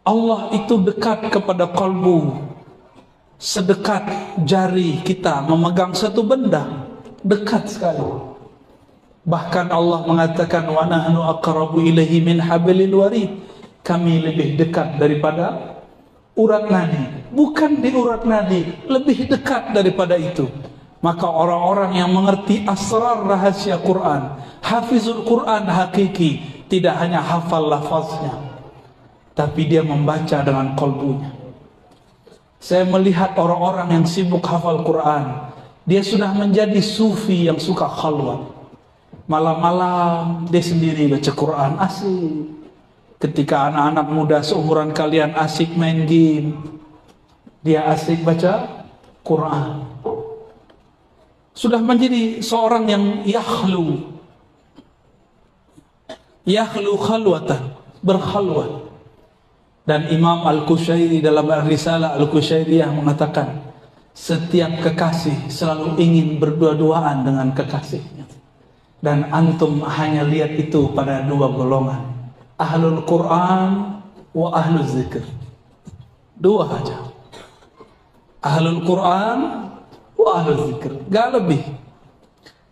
Allah itu dekat kepada kalbu sedekat jari kita memegang satu benda, dekat sekali. Bahkan Allah mengatakan wa nahnu aqrabu ilaihi min hablil warid, kami lebih dekat daripada urat nadi. Bukan di urat nadi, lebih dekat daripada itu. Maka orang-orang yang mengerti asrar rahasia Quran, hafizul Quran hakiki, tidak hanya hafal lafaznya, tapi dia membaca dengan kalbunya. Saya melihat orang-orang yang sibuk hafal Quran, dia sudah menjadi sufi yang suka khalwat. Malam-malam dia sendiri baca Quran, asik. Ketika anak-anak muda seumuran kalian asik main game, dia asik baca Quran. Sudah menjadi seorang yang yahlu khalwatan, berkhalwat. Dan Imam Al-Qushairi dalam Risalah Al-Qushairiyah mengatakan, setiap kekasih selalu ingin berdua-duaan dengan kekasihnya. Dan antum hanya lihat itu pada dua golongan, ahlul Quran wa ahlul zikr. Dua aja, ahlul Quran wa ahlul zikr, gak lebih.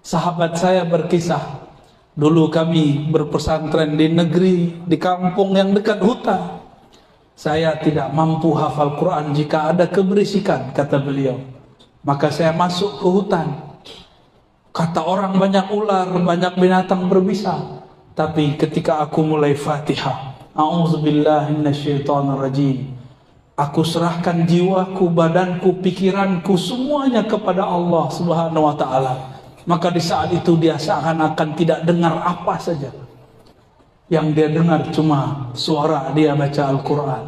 Sahabat saya berkisah, dulu kami berpesantren di negeri, di kampung yang dekat hutan. Saya tidak mampu hafal Quran jika ada keberisikan, kata beliau. Maka saya masuk ke hutan. Kata orang banyak ular, banyak binatang berbisa. Tapi ketika aku mulai Fatihah, a'udzubillahi minasyaitonirrajim, aku serahkan jiwaku, badanku, pikiranku, semuanya kepada Allah Subhanahu wa ta'ala. Maka di saat itu dia seakan-akan tidak dengar apa saja. Yang dia dengar cuma suara dia baca Al-Quran.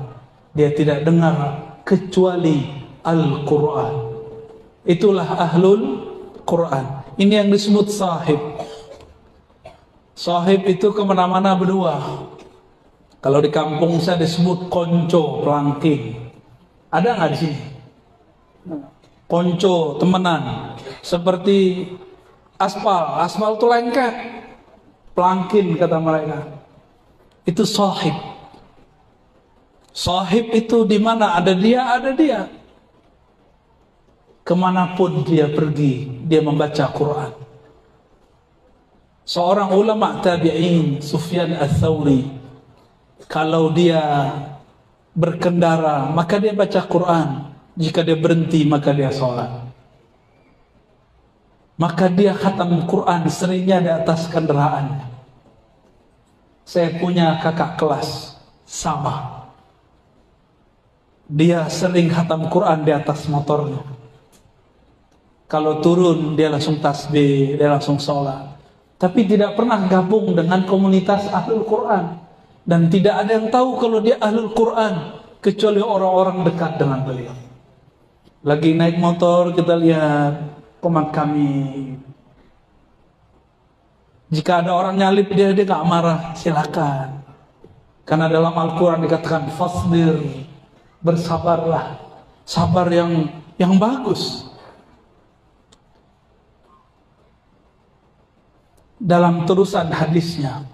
Dia tidak dengar kecuali Al-Quran. Itulah ahlul Quran. Ini yang disebut sahib. Sahib itu kemana-mana berdua. Kalau di kampung saya disebut konco, pelangking. Ada nggak di sini? Konco, temenan. Seperti aspal. Aspal itu lengket. Pelangkin kata mereka. Itu sahib. Sahib itu di mana ada dia, ada dia. Kemanapun dia pergi, dia membaca Quran. Seorang ulama tabi'in, Sufyan Ats-Tsauri, kalau dia berkendara, maka dia baca Quran. Jika dia berhenti, maka dia sholat. Maka dia khatam Quran seringnya di atas kendaraannya. Saya punya kakak kelas sama. Dia sering khatam Quran di atas motornya. Kalau turun dia langsung tasbih, dia langsung sholat. Tapi tidak pernah gabung dengan komunitas ahlul Quran. Dan tidak ada yang tahu kalau dia ahlul Quran kecuali orang-orang dekat dengan beliau. Lagi naik motor kita lihat teman kami. Jika ada orang nyalip dia gak marah, silakan. Karena dalam Al-Quran dikatakan fasbir, bersabarlah, sabar yang bagus. Dalam terusan hadisnya,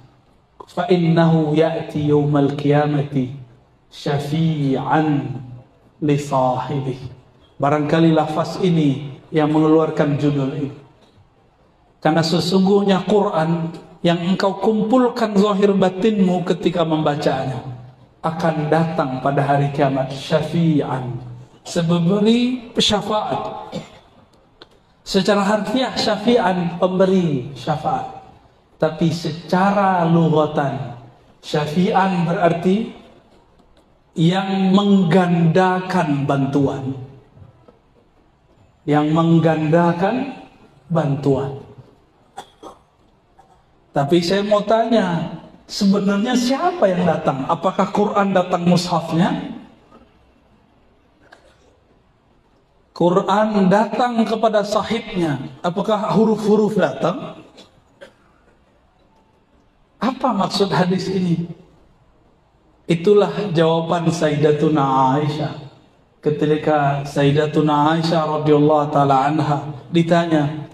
fa innahu ya'ti yaumal qiyamati syafi'an li sahibihi. Barangkali lafaz ini yang mengeluarkan judul ini. Karena sesungguhnya Quran yang engkau kumpulkan zahir batinmu ketika membacanya akan datang pada hari kiamat syafi'an, sebagai syafaat. Secara harfiah syafi'an, pemberi syafaat. Tapi secara lughatan syafi'an berarti yang menggandakan bantuan. Yang menggandakan bantuan. Tapi saya mau tanya, sebenarnya siapa yang datang? Apakah Quran datang mushafnya? Quran datang kepada sahibnya. Apakah huruf-huruf datang? Apa maksud hadis ini? Itulah jawaban Sayyidatuna Aisyah. Ketika Sayyidatuna Aisyah radhiyallahu taala anha ditanya,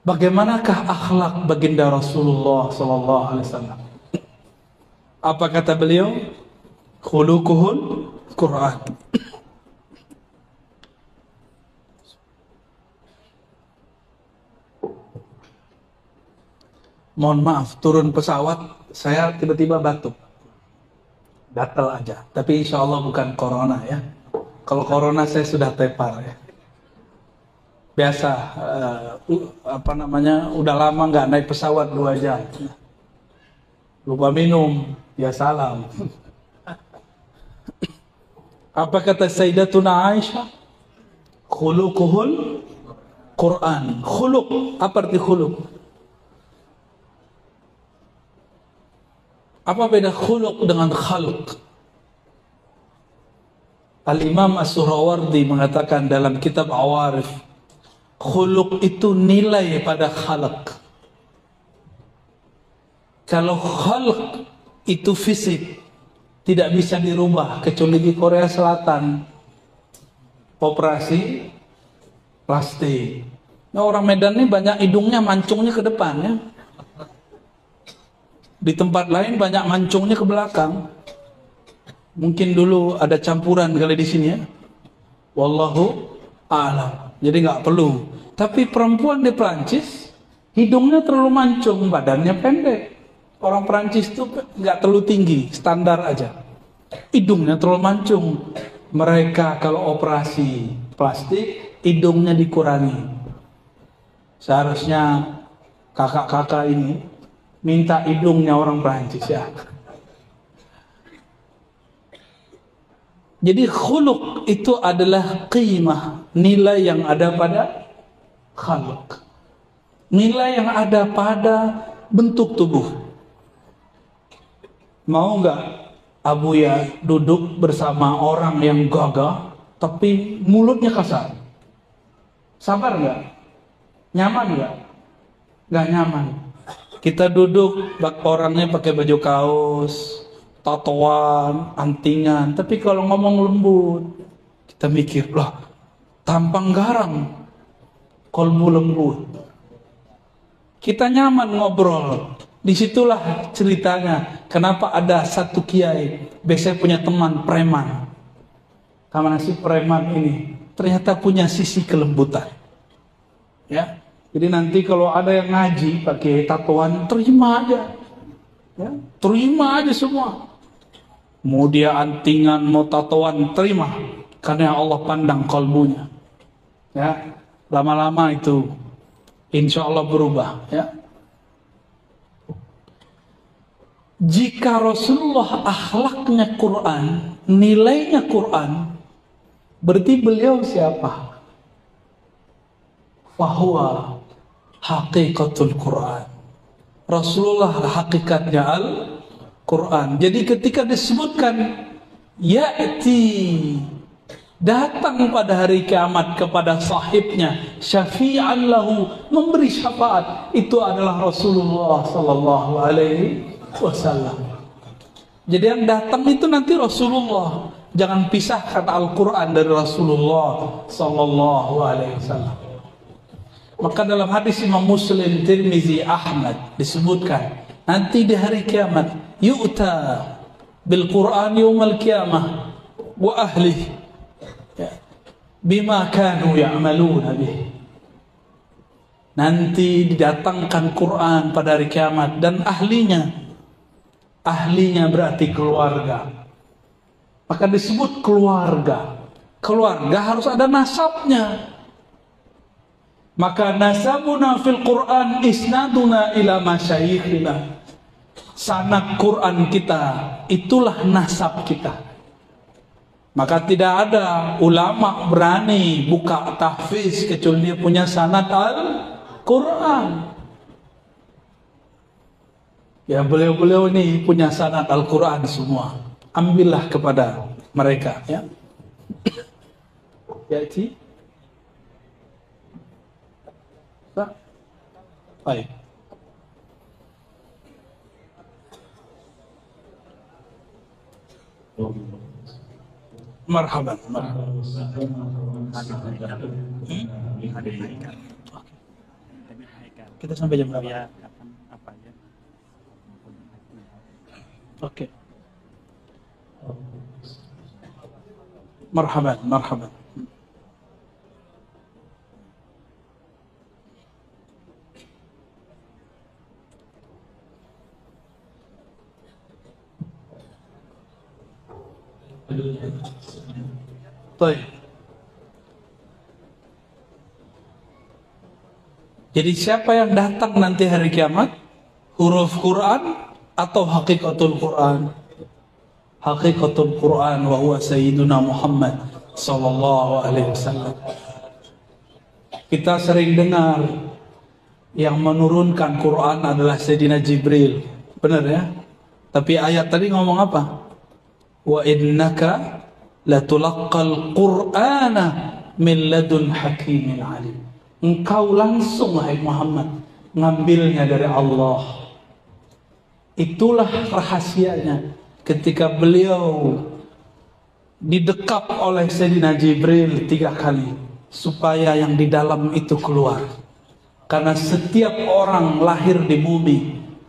bagaimanakah akhlak baginda Rasulullah sallallahu alaihi wasallam? Apa kata beliau? khuluquhul Quran. Mohon maaf, turun pesawat saya tiba-tiba batuk, gatal aja. Tapi insya Allah bukan corona ya. Kalau corona saya sudah tepar ya. Biasa, udah lama nggak naik pesawat 2 jam. Lupa minum, ya salam. Apa kata Sayyidatuna Aisyah? Khuluquhul Quran. Khuluq, apa arti khuluq? Apa beda khuluq dengan khalq? Al-Imam As-Surawardi mengatakan dalam kitab Awarif, khuluq itu nilai pada khalq. Kalau khalq itu fisik, tidak bisa dirubah, kecuali di Korea Selatan operasi plastik. Nah, orang Medan ini banyak hidungnya mancungnya ke depan ya. Di tempat lain banyak mancungnya ke belakang. Mungkin dulu ada campuran kali di sini ya. Wallahu a'lam. Jadi nggak perlu. Tapi perempuan di Perancis hidungnya terlalu mancung, badannya pendek. Orang Perancis itu nggak terlalu tinggi, standar aja. Hidungnya terlalu mancung. Mereka kalau operasi plastik, hidungnya dikurangi. Seharusnya kakak-kakak ini minta hidungnya orang Perancis ya. Jadi khuluq itu adalah qimah, nilai yang ada pada khalq. Nilai yang ada pada bentuk tubuh. Mau nggak Abuya duduk bersama orang yang gagah tapi mulutnya kasar? Sabar nggak? Nyaman nggak? Nggak nyaman. Kita duduk, orangnya pakai baju kaos, tatoan, antingan, tapi kalau ngomong lembut, kita mikir, lah, tampang garang, kolbu lembut. Kita nyaman ngobrol. Disitulah ceritanya, kenapa ada satu kiai, biasanya punya teman preman. Karena si preman ini ternyata punya sisi kelembutan. Ya. Jadi nanti kalau ada yang ngaji pakai tatoan, terima aja. Ya, terima aja semua. Mau dia antingan, mau tatoan, terima. Karena Allah pandang kalbunya. Ya, lama-lama itu insya Allah berubah. Ya. Jika Rasulullah akhlaknya Quran, nilainya Quran, berarti beliau siapa? Fahuwa haqiqatul Quran. Rasulullah hakikatnya Al-Quran. Jadi ketika disebutkan ya'ti, datang pada hari kiamat kepada sahibnya, syafi'an lahu, memberi syafaat, itu adalah Rasulullah sallallahu alaihi wasallam. Jadi yang datang itu nanti Rasulullah. Jangan pisahkan Al-Quran dari Rasulullah sallallahu alaihi wasallam. Maka dalam hadis Imam Muslim, Tirmizi, Ahmad disebutkan nanti di hari kiamat yu'ta bil Quran yaumal qiyamah wa ahlihi bima kanu ya'maluna bih. Nanti didatangkan Quran pada hari kiamat dan ahlinya. Ahlinya berarti keluarga. Maka disebut keluarga. Keluarga harus ada nasabnya. Maka nasabuna fil Quran isnaduna ila masyayikhina. Sanad Quran kita, itulah nasab kita. Maka tidak ada ulama berani buka tahfiz kecuali dia punya sanad Al-Quran. Ya, beliau-beliau ini punya sanad Al-Quran semua. Ambillah kepada mereka ya. Ya'ti. Baik. Marhaban. Kita sampai jam berapa? Oke. Marhaban, marhaban. Baik. Jadi siapa yang datang nanti hari kiamat? Huruf Quran atau hakikatul Quran? Hakikatul Quran wa huwa sayyiduna Muhammad sallallahu alaihi wasallam. Kita sering dengar yang menurunkan Quran adalah Sayyidina Jibril. Benar ya? Tapi ayat tadi ngomong apa? Wa innaka latulaqqal Qur'ana min ladun hakimin alim. Engkau langsung, wahai Muhammad, ngambilnya dari Allah. Itulah rahasianya ketika beliau didekap oleh Sayyidina Jibril 3 kali supaya yang di dalam itu keluar. Karena setiap orang lahir di bumi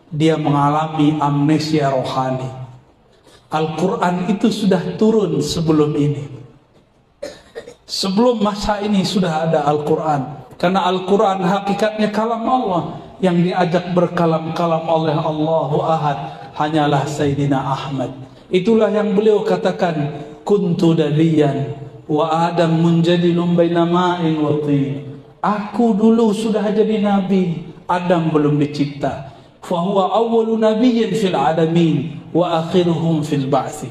dia mengalami amnesia rohani. Al-Quran itu sudah turun sebelum ini. Sebelum masa ini sudah ada Al-Quran. Karena Al-Quran hakikatnya kalam Allah. Yang diajak berkalam-kalam oleh Allahu Ahad hanyalah Sayyidina Ahmad. Itulah yang beliau katakan, kuntu dabiyan wa Adam munjadilun baina ma'in wa tin. Aku dulu sudah jadi nabi, Adam belum dicipta. Fahuwa awwalu nabiyyin fil alamin wa akhiruhum fil ba'si.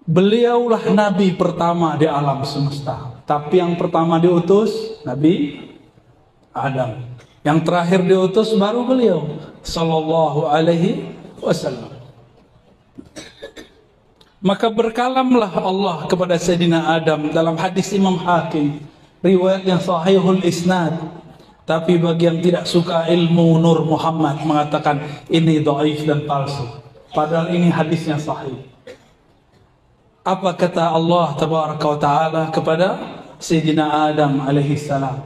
Beliaulah nabi pertama di alam semesta. Tapi yang pertama diutus Nabi Adam. Yang terakhir diutus baru beliau sallallahu alaihi wasallam. Maka berkalamlah Allah kepada Sayyidina Adam dalam hadis Imam Hakim, riwayat yang sahihul isnad. Tapi bagi yang tidak suka ilmu Nur Muhammad mengatakan ini dhaif dan palsu. Padahal ini hadisnya sahih. Apa kata Allah tabaraka wa taala kepada Sayyidina Adam alaihi salam?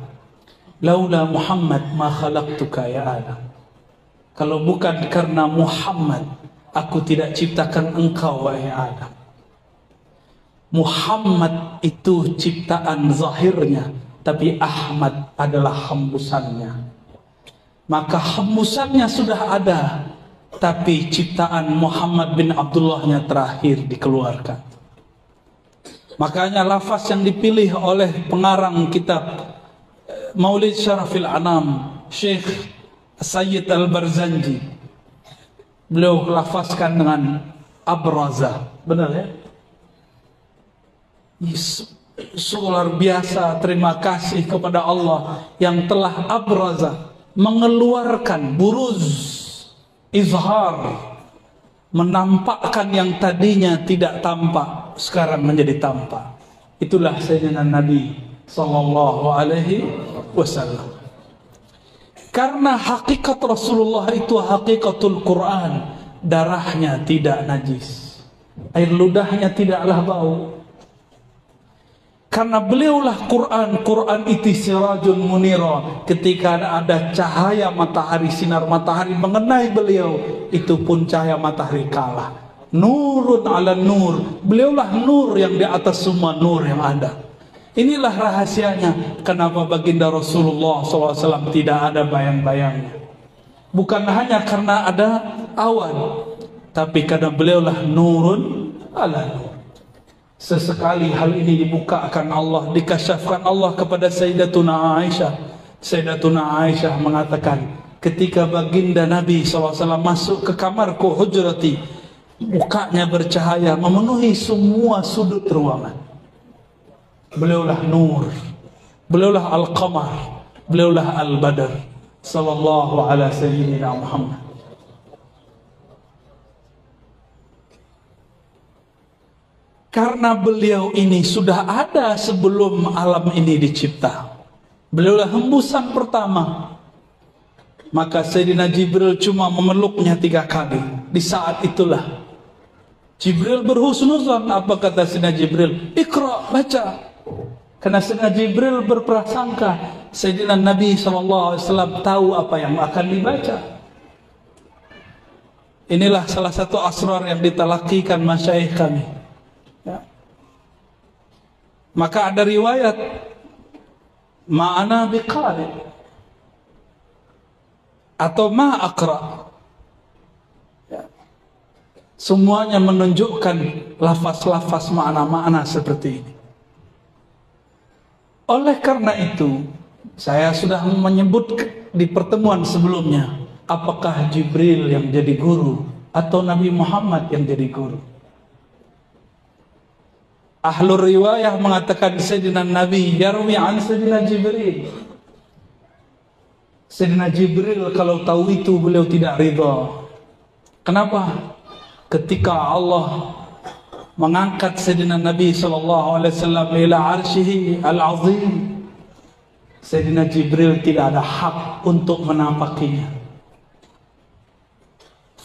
Laula Muhammad ma khalaqtuka ya Adam. Kalau bukan karena Muhammad, aku tidak ciptakan engkau wahai Adam. Muhammad itu ciptaan zahirnya, tapi Ahmad adalah hembusannya. Maka hembusannya sudah ada, tapi ciptaan Muhammad bin Abdullahnya terakhir dikeluarkan. Makanya lafaz yang dipilih oleh pengarang kitab Maulid Syarafil Anam, Syekh Sayyid Al-Barzanji, beliau lafazkan dengan abraza. Benar ya? Luar biasa, terima kasih kepada Allah yang telah abraza, mengeluarkan buruz, izhar, menampakkan yang tadinya tidak tampak sekarang menjadi tampak. Itulah Sayyidina Nabi sallallahu alaihi wasallam. Karena hakikat Rasulullah itu hakikatul Quran, darahnya tidak najis, air ludahnya tidaklah bau. Karena beliaulah Quran, Quran itu sirajun munira. Ketika ada cahaya matahari, sinar matahari mengenai beliau, itu pun cahaya matahari kalah. Nurun ala nur. Beliaulah nur yang di atas semua nur yang ada. Inilah rahasianya kenapa baginda Rasulullah SAW tidak ada bayang-bayangnya. Bukan hanya karena ada awan, tapi karena beliaulah nurun ala nur. Sesekali hal ini dibukakan Allah, dikasyafkan Allah kepada Sayyidatuna Aisyah. Sayyidatuna Aisyah mengatakan, ketika baginda Nabi SAW masuk ke kamarku hujrati, mukanya bercahaya memenuhi semua sudut ruangan. Beliaulah nur, beliaulah al-qamar, beliaulah al-badr, sallallahu ala sayyidina Muhammad. Karena beliau ini sudah ada sebelum alam ini dicipta. Beliaulah hembusan pertama. Maka Sayyidina Jibril cuma memeluknya 3 kali. Di saat itulah Jibril berhusnuzan. Apa kata Sayyidina Jibril? Iqra, baca. Karena Sayyidina Jibril berprasangka Sayyidina Nabi SAW tahu apa yang akan dibaca. Inilah salah satu asrar yang ditalakikan masyayikh kami. Ya. Maka ada riwayat ma'ana biqari atau ma'aqra. Semuanya menunjukkan lafaz-lafaz makna-makna seperti ini. Oleh karena itu, saya sudah menyebut di pertemuan sebelumnya, apakah Jibril yang jadi guru atau Nabi Muhammad yang jadi guru? Ahlul riwayah mengatakan Sayyidina Nabi yarwi an Sayyidina Jibril. Sayyidina Jibril kalau tahu itu beliau tidak ridha. Kenapa? Ketika Allah mengangkat Sayyidina Nabi SAW ila arsyihi al-azim, Sayyidina Jibril tidak ada hak untuk menampakinya.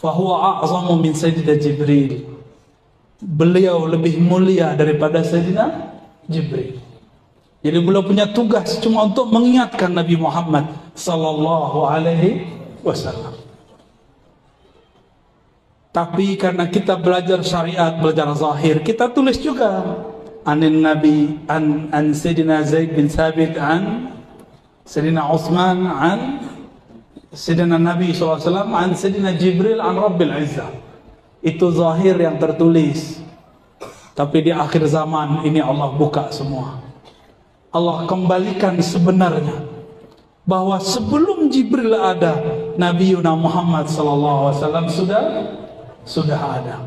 Fahuwa a'zamu min Sayyidina Jibril. Beliau lebih mulia daripada Sayyidina Jibril. Jadi beliau punya tugas cuma untuk mengingatkan Nabi Muhammad SAW. Tapi karena kita belajar syariat, belajar zahir, kita tulis juga anin Nabi an Sayyidina Zaid bin Thabit an Sayyidina Utsman an Sayyidina Nabi SAW an Sayyidina Jibril an Rabbil Izzah. Itu zahir yang tertulis. Tapi di akhir zaman ini Allah buka semua. Allah kembalikan sebenarnya bahwa sebelum Jibril ada, Nabi Muhammad SAW sudah ada.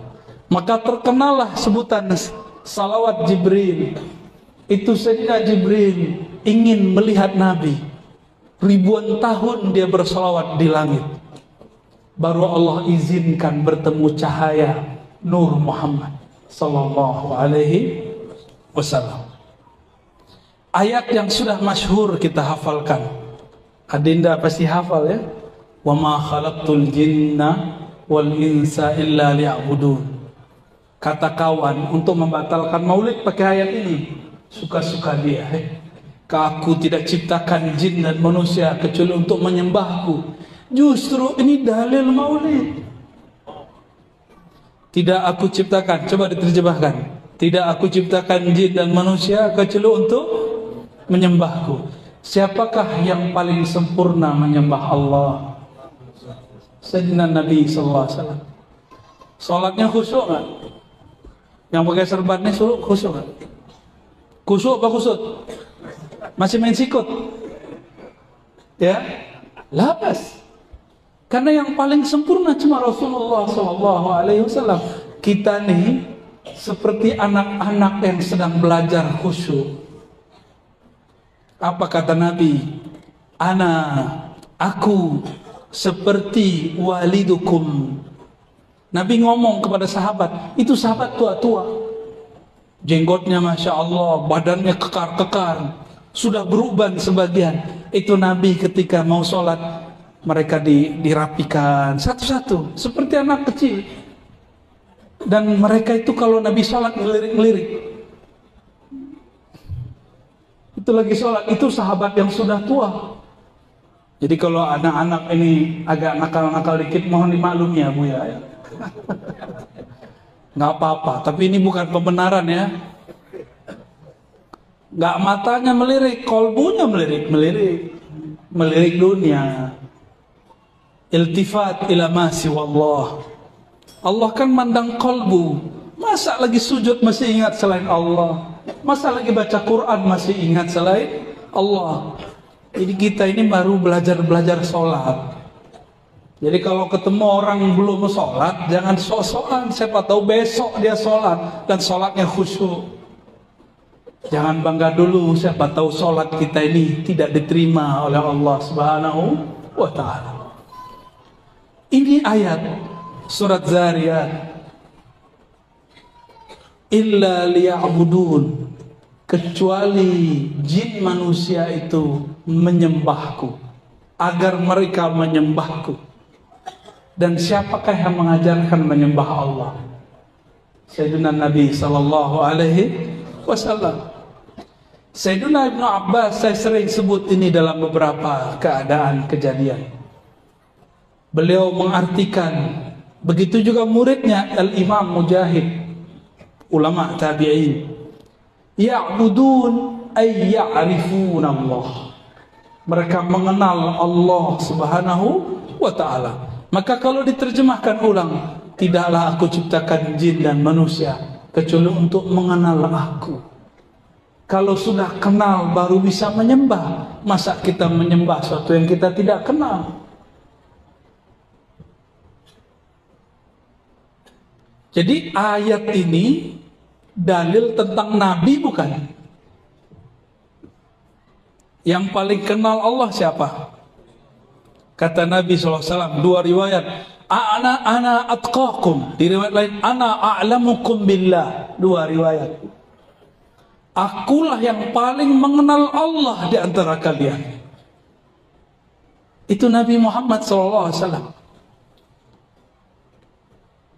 Maka terkenalah sebutan salawat Jibril. Itu Sayyidina Jibril ingin melihat Nabi. Ribuan tahun dia bersalawat di langit. Baru Allah izinkan bertemu cahaya Nur Muhammad sallallahu alaihi wasallam. Ayat yang sudah masyhur kita hafalkan. Adinda pasti hafal ya. Wa ma khalaqtul jinna wal insa illa liya'budun. Kata kawan untuk membatalkan maulid pakai ayat ini. Suka-suka dia. Aku tidak ciptakan jin dan manusia kecuali untuk menyembahku. Justru ini dalil maulid. Tidak aku ciptakan, coba diterjemahkan. Tidak aku ciptakan jin dan manusia kecuali untuk menyembahku. Siapakah yang paling sempurna menyembah Allah? Sayyidina Nabi SAW. Salatnya khusyuk nggak? Yang pakai serbannya khusyuk nggak? Khusyuk apa khusyuk? Masih main sikut? Ya? Lapas. Karena yang paling sempurna cuma Rasulullah SAW. Kita nih seperti anak-anak yang sedang belajar khusyuk. Apa kata Nabi? Aku seperti walidukum. Nabi ngomong kepada sahabat. Itu sahabat tua-tua. Jenggotnya Masya Allah, badannya kekar-kekar. Sudah beruban sebagian. Itu Nabi ketika mau sholat, mereka dirapikan satu-satu seperti anak kecil. Dan mereka itu kalau Nabi sholat ngelirik-ngelirik. Itu lagi sholat, itu sahabat yang sudah tua. Jadi kalau anak-anak ini agak nakal-nakal dikit, mohon dimaklumi ya Bu ya. Nggak apa-apa, tapi ini bukan pembenaran ya. Nggak matanya melirik, kolbunya melirik dunia. Iltifat ila ma siwallah. Allah kan mandang kolbu. Masa lagi sujud masih ingat selain Allah? Masa lagi baca Quran masih ingat selain Allah? Jadi kita ini baru belajar sholat. Jadi kalau ketemu orang belum sholat, jangan sok-sokan. Siapa tahu besok dia sholat dan sholatnya khusyuk. Jangan bangga dulu. Siapa tahu sholat kita ini tidak diterima oleh Allah Subhanahu wa Ta'ala. Ini ayat surat Zariyat. Illa liya'budun, kecuali jin manusia itu menyembahku, agar mereka menyembahku. Dan siapakah yang mengajarkan menyembah Allah? Sayyidina Nabi sallallahu alaihi wasallam. Sayyidina Ibnu Abbas, saya sering sebut ini dalam beberapa keadaan kejadian. Beliau mengartikan, begitu juga muridnya Al-Imam Mujahid, ulama tabi'in. Ya'budun ay ya'rifun Allah. Mereka mengenal Allah Subhanahu wa ta'ala. Maka kalau diterjemahkan ulang, tidaklah aku ciptakan jin dan manusia kecuali untuk mengenal aku. Kalau sudah kenal baru bisa menyembah. Masa kita menyembah sesuatu yang kita tidak kenal? Jadi ayat ini dalil tentang Nabi bukan? Yang paling kenal Allah siapa? Kata Nabi SAW, dua riwayat, ana atqakum, di riwayat lain ana a'lamukum billah, dua riwayat. Akulah yang paling mengenal Allah di antara kalian. Itu Nabi Muhammad SAW.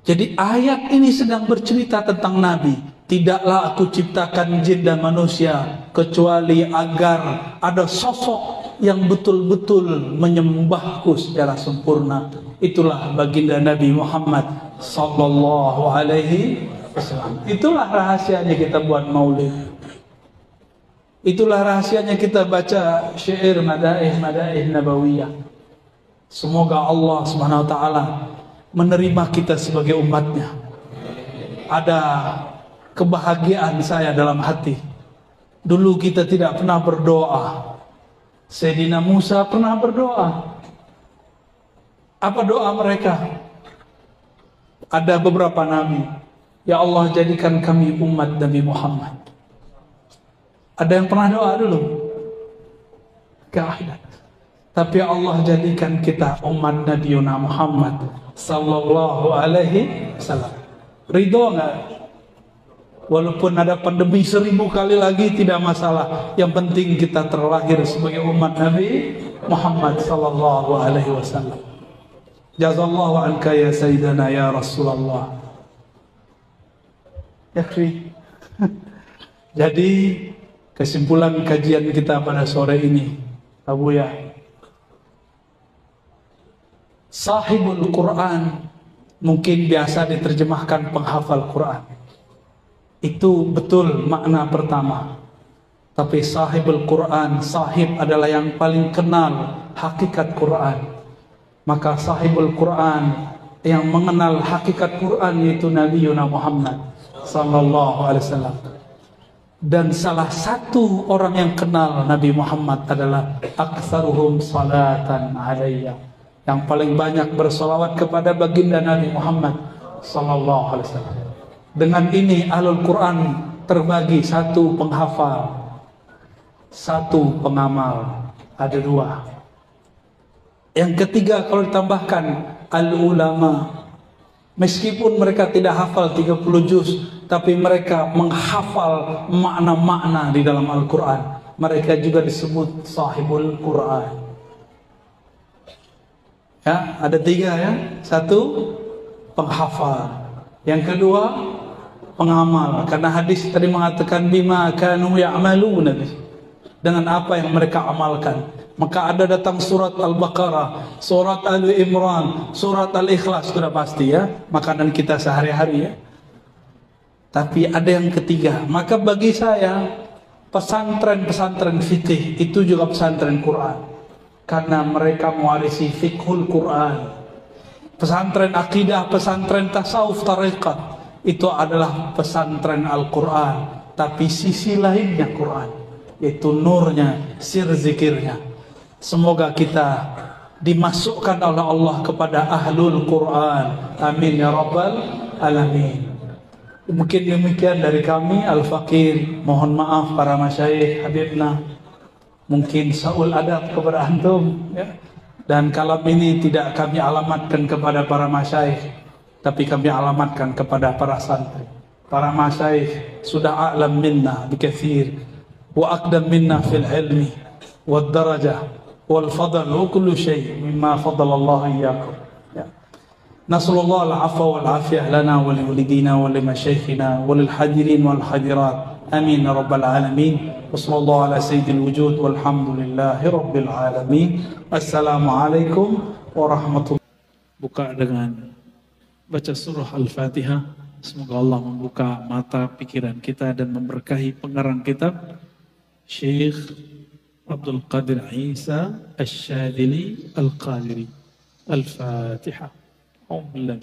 Jadi ayat ini sedang bercerita tentang Nabi. Tidaklah aku ciptakan jin dan manusia kecuali agar ada sosok yang betul-betul menyembahku secara sempurna. Itulah baginda Nabi Muhammad sallallahu alaihi wasallam. Itulah rahasianya kita buat maulid. Itulah rahasianya kita baca syair madaih nabawiyah. Semoga Allah Subhanahu wa taala menerima kita sebagai umatnya. Ada kebahagiaan saya dalam hati. Dulu kita tidak pernah berdoa. Sayyidina Musa pernah berdoa. Apa doa mereka? Ada beberapa nabi. Ya Allah, jadikan kami umat Nabi Muhammad. Ada yang pernah doa dulu? Gak ada. Tapi Allah jadikan kita umat Nabi Muhammad sallallahu alaihi wasallam. Ridho nggak? Walaupun ada pandemi 1000 kali lagi tidak masalah. Yang penting kita terlahir sebagai umat Nabi Muhammad sallallahu alaihi wasallam. Jazallahu anka ya Sayyidana ya Rasulullah. Yakfi. Jadi kesimpulan kajian kita pada sore ini, Abu ya, sahibul Quran mungkin biasa diterjemahkan penghafal Quran. Itu betul makna pertama. Tapi sahibul Quran, sahib adalah yang paling kenal hakikat Quran. Maka sahibul Quran yang mengenal hakikat Quran yaitu Nabi Muhammad sallallahu alaihi wasallam. Dan salah satu orang yang kenal Nabi Muhammad adalah aktsaruhum salatan alayya, yang paling banyak bersolawat kepada baginda Nabi Muhammad sallallahu alaihi wasallam. Dengan ini ahlul Quran terbagi, satu penghafal, satu pengamal, ada dua. Yang ketiga kalau ditambahkan al-ulama, meskipun mereka tidak hafal 30 juz, tapi mereka menghafal makna-makna di dalam Al-Quran. Mereka juga disebut sahibul Quran. Ya, ada tiga ya. Satu, penghafal. Yang kedua, pengamal. Karena hadis tadi mengatakan bima kanu ya'maluna, dengan apa yang mereka amalkan. Maka ada datang surat Al-Baqarah, surat Ali Imran, surat Al-Ikhlas, sudah pasti ya, makanan kita sehari-hari ya. Tapi ada yang ketiga. Maka bagi saya pesantren-pesantren fikih itu juga pesantren Quran, karena mereka mewarisi fikhul Quran. Pesantren akidah, pesantren tasawuf, tarekat, itu adalah pesantren Al-Quran, tapi sisi lainnya Quran, yaitu nurnya, sir zikirnya. Semoga kita dimasukkan oleh Allah kepada ahlul Quran. Amin ya rabbal alamin. Mungkin demikian dari kami Al-Fakir. Mohon maaf para masyayikh habibna, mungkin saul adab kepada antum ya. Dan kalam ini tidak kami alamatkan kepada para masyayikh, tapi kami alamatkan kepada para santri. Para masyayikh sudah a'lam minna bikathir wa aqdam minna fil ilmi wad darajah wal fadl wa kullu syai' mimma fadala Allah iyyakum. Nasallallahu al-'afwa wal 'afiyah lana wa liwalidina wa limashayikhina wa lil hadirin wal hadirat. Amin ya rabbal alamin. Wassallallahu ala sayyidil wujud walhamdulillahi rabbil alamin. Assalamualaikum warahmatullahi wabarakatuh. Buka dengan baca surah Al-Fatihah. Semoga Allah membuka mata pikiran kita dan memberkahi pengarang kitab Syekh Abdul Qadir Isa Asy-Syadzili Al-Qadiri. Al-Fatihah. Alhamdulillah.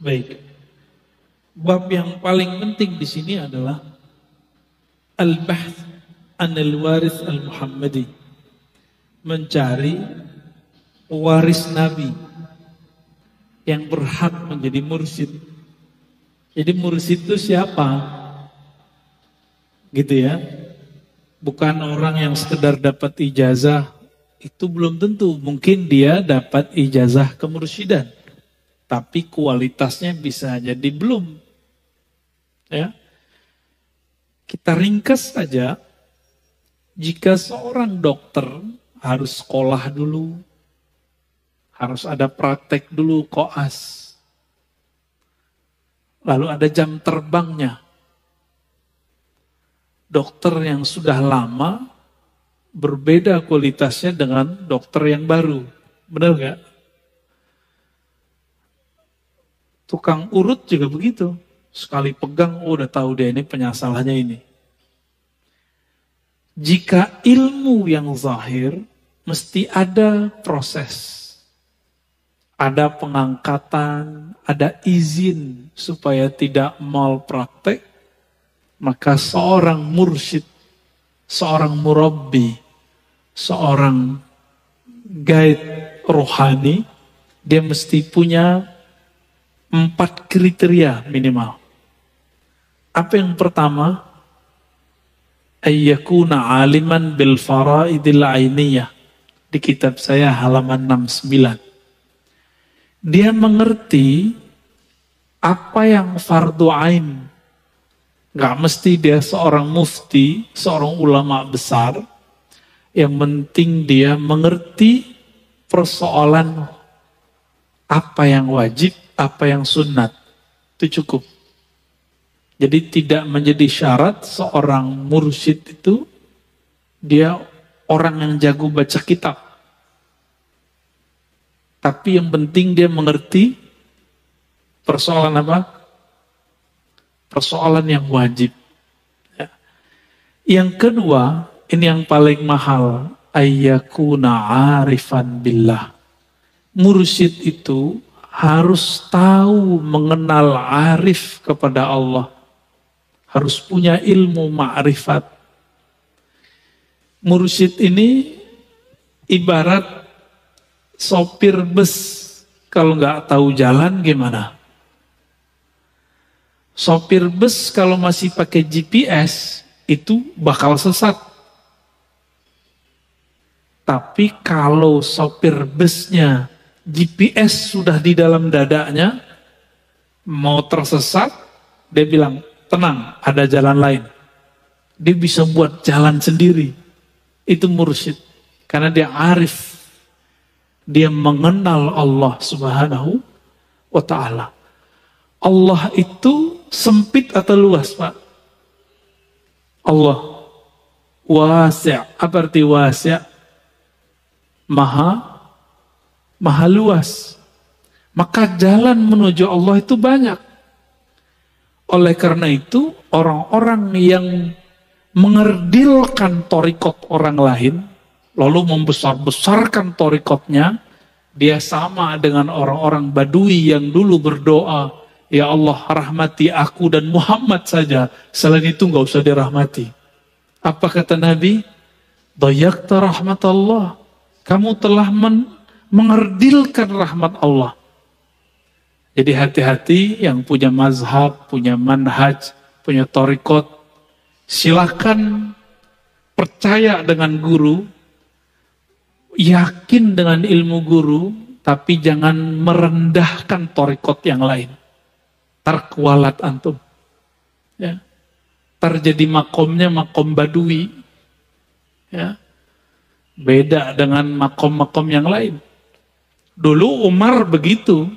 Baik. Bab yang paling penting di sini adalah al-bahth anil waris al-Muhammadi. Mencari waris Nabi yang berhak menjadi mursyid. Jadi mursyid itu siapa? Gitu ya. Bukan orang yang sekedar dapat ijazah. Itu belum tentu. Mungkin dia dapat ijazah kemursyidan. Tapi kualitasnya bisa jadi belum. Ya. Kita ringkas saja. Jika seorang dokter harus sekolah dulu, harus ada praktek dulu koas. Lalu ada jam terbangnya. Dokter yang sudah lama berbeda kualitasnya dengan dokter yang baru. Benar gak? Tukang urut juga begitu. Sekali pegang, udah tahu dia ini penyasalahnya ini. Jika ilmu yang zahir, mesti ada proses. Ada pengangkatan, ada izin supaya tidak malpraktek. Maka seorang mursyid, seorang murabbi, seorang guide rohani, dia mesti punya 4 kriteria minimal. Apa yang pertama? Ayyakuna aliman bil faraidil ainiyah. Di kitab saya halaman 69. Dia mengerti apa yang fardu ain. Gak mesti dia seorang mufti, seorang ulama besar. Yang penting dia mengerti persoalan apa yang wajib, apa yang sunat. Itu cukup. Jadi tidak menjadi syarat seorang mursyid itu dia orang yang jago baca kitab. Tapi yang penting dia mengerti persoalan apa? Persoalan yang wajib. Ya. Yang kedua, ini yang paling mahal. Ayyakuna arifan billah. Mursyid itu harus tahu mengenal arif kepada Allah. Harus punya ilmu ma'rifat. Mursyid ini ibarat sopir bus. Kalau nggak tahu jalan gimana? Sopir bus kalau masih pakai GPS itu bakal sesat. Tapi kalau sopir busnya GPS sudah di dalam dadanya, mau tersesat, dia bilang, tenang, ada jalan lain. Dia bisa buat jalan sendiri. Itu mursyid. Karena dia arif. Dia mengenal Allah Subhanahu wa ta'ala. Allah itu sempit atau luas, Pak? Allah wasi'. Apa arti wasi'? Maha luas. Maka jalan menuju Allah itu banyak. Oleh karena itu, orang-orang yang mengerdilkan torikot orang lain, lalu membesar-besarkan torikotnya, dia sama dengan orang-orang Badui yang dulu berdoa, ya Allah rahmati aku dan Muhammad saja, selain itu nggak usah dirahmati. Apa kata Nabi? Dayakta rahmat Allah. Kamu telah mengerdilkan rahmat Allah. Jadi hati-hati yang punya mazhab, punya manhaj, punya torikot. Silakan percaya dengan guru, yakin dengan ilmu guru, tapi jangan merendahkan torikot yang lain. Terkualat antum. Ya. Terjadi makomnya makom badui. Ya. Beda dengan makom-makom yang lain. Dulu Umar begitu.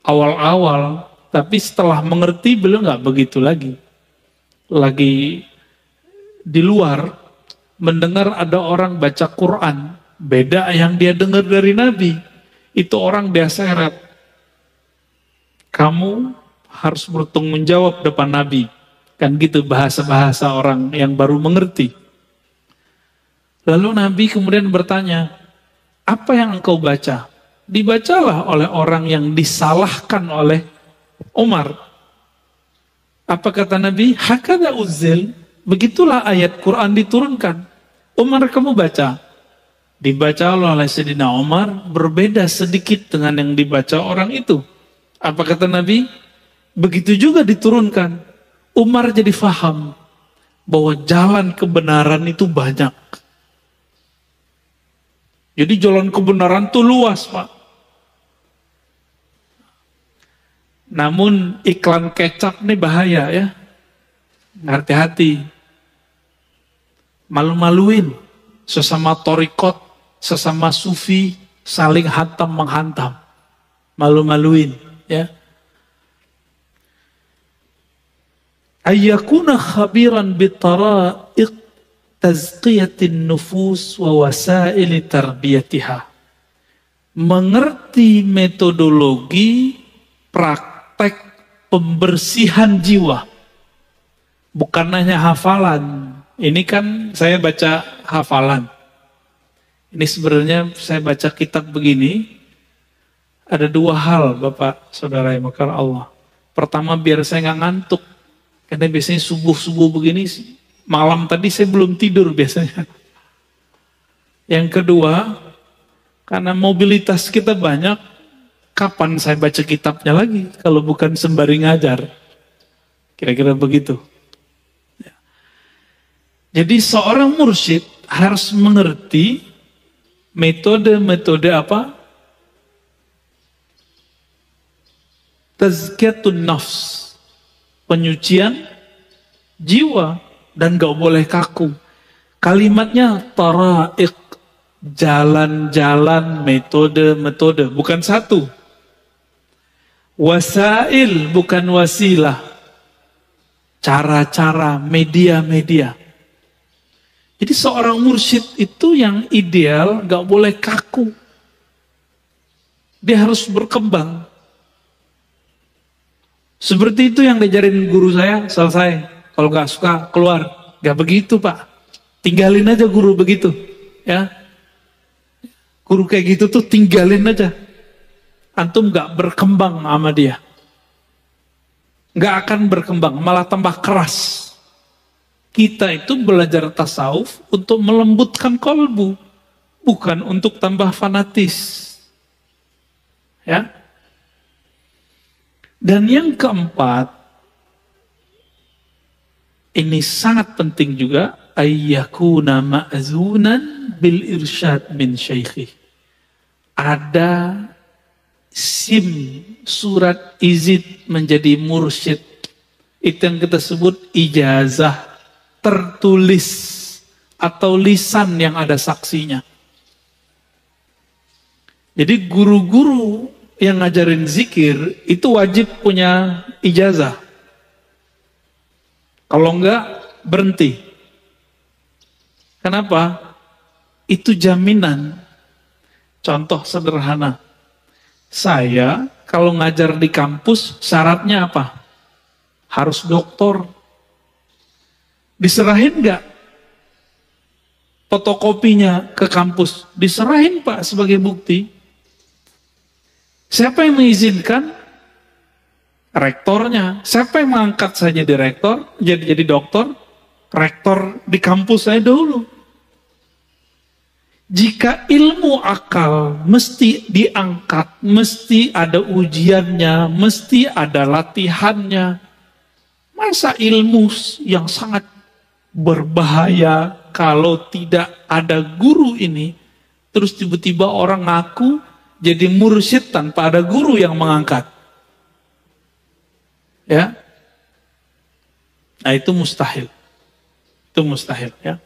Awal-awal, tapi setelah mengerti beliau nggak begitu lagi. lagi di luar, mendengar ada orang baca Quran, beda yang dia dengar dari Nabi, itu orang dia seret. Kamu harus bertanggung jawab depan Nabi. Kan gitu bahasa-bahasa orang yang baru mengerti. Lalu Nabi kemudian bertanya, apa yang engkau baca? Dibacalah oleh orang yang disalahkan oleh Umar. Apa kata Nabi? Hakada uzil. Begitulah ayat Quran diturunkan. Umar, kamu baca. Dibaca oleh Sayyidina Umar berbeda sedikit dengan yang dibaca orang itu. Apa kata Nabi? Begitu juga diturunkan. Umar jadi faham bahwa jalan kebenaran itu banyak. Jadi jalan kebenaran itu luas, Pak. Namun iklan kecap nih bahaya ya. Hati-hati. Malu-maluin, sesama torikot, sesama sufi, saling hantam menghantam. Malu-maluin, ya. Ayyakuna khabiran bitara'iq tazqiyatin nufus wa wasaili tarbiyatiha. Mengerti metodologi praktek pembersihan jiwa. Bukan hanya hafalan. Ini kan saya baca hafalan. Ini sebenarnya saya baca kitab begini. Ada dua hal Bapak, Saudara yang maka Allah. Pertama biar saya nggak ngantuk. Karena biasanya subuh-subuh begini, malam tadi saya belum tidur biasanya. Yang kedua, karena mobilitas kita banyak, kapan saya baca kitabnya lagi? Kalau bukan sembari ngajar. Kira-kira begitu. Jadi seorang mursyid harus mengerti metode-metode apa? Tazkiyatun nafs. Penyucian jiwa. Dan gak boleh kaku. Kalimatnya tara'iq. Jalan-jalan, metode-metode. Bukan satu. Wasail, bukan wasilah. Cara-cara, media-media. Jadi seorang mursyid itu yang ideal gak boleh kaku. Dia harus berkembang. Seperti itu yang diajarin guru saya, selesai. Kalau gak suka keluar. Gak begitu Pak. Tinggalin aja guru begitu. Ya. Guru kayak gitu tuh tinggalin aja. Antum gak berkembang sama dia. Gak akan berkembang, malah tambah keras. Kita itu belajar tasawuf untuk melembutkan kolbu, bukan untuk tambah fanatis. Ya. Dan yang keempat, ini sangat penting juga, ayyakuna ma'zunan bil irsyad min syaikhi. Ada SIM, surat izin menjadi mursyid. Itu yang kita sebut ijazah tertulis atau lisan yang ada saksinya. Jadi guru-guru yang ngajarin zikir itu wajib punya ijazah. Kalau enggak, berhenti. Kenapa? Itu jaminan. Contoh sederhana. Saya kalau ngajar di kampus syaratnya apa? Harus doktor. Diserahin enggak? Fotokopinya ke kampus. Diserahin Pak sebagai bukti. Siapa yang mengizinkan? Rektornya. Siapa yang mengangkat saya jadi rektor? Jadi doktor? Rektor di kampus saya dulu. Jika ilmu akal mesti diangkat, mesti ada ujiannya, mesti ada latihannya. Masa ilmu yang sangat berbahaya kalau tidak ada guru ini, terus tiba-tiba orang ngaku jadi mursyid tanpa ada guru yang mengangkat. Ya. Nah itu mustahil. Itu mustahil ya.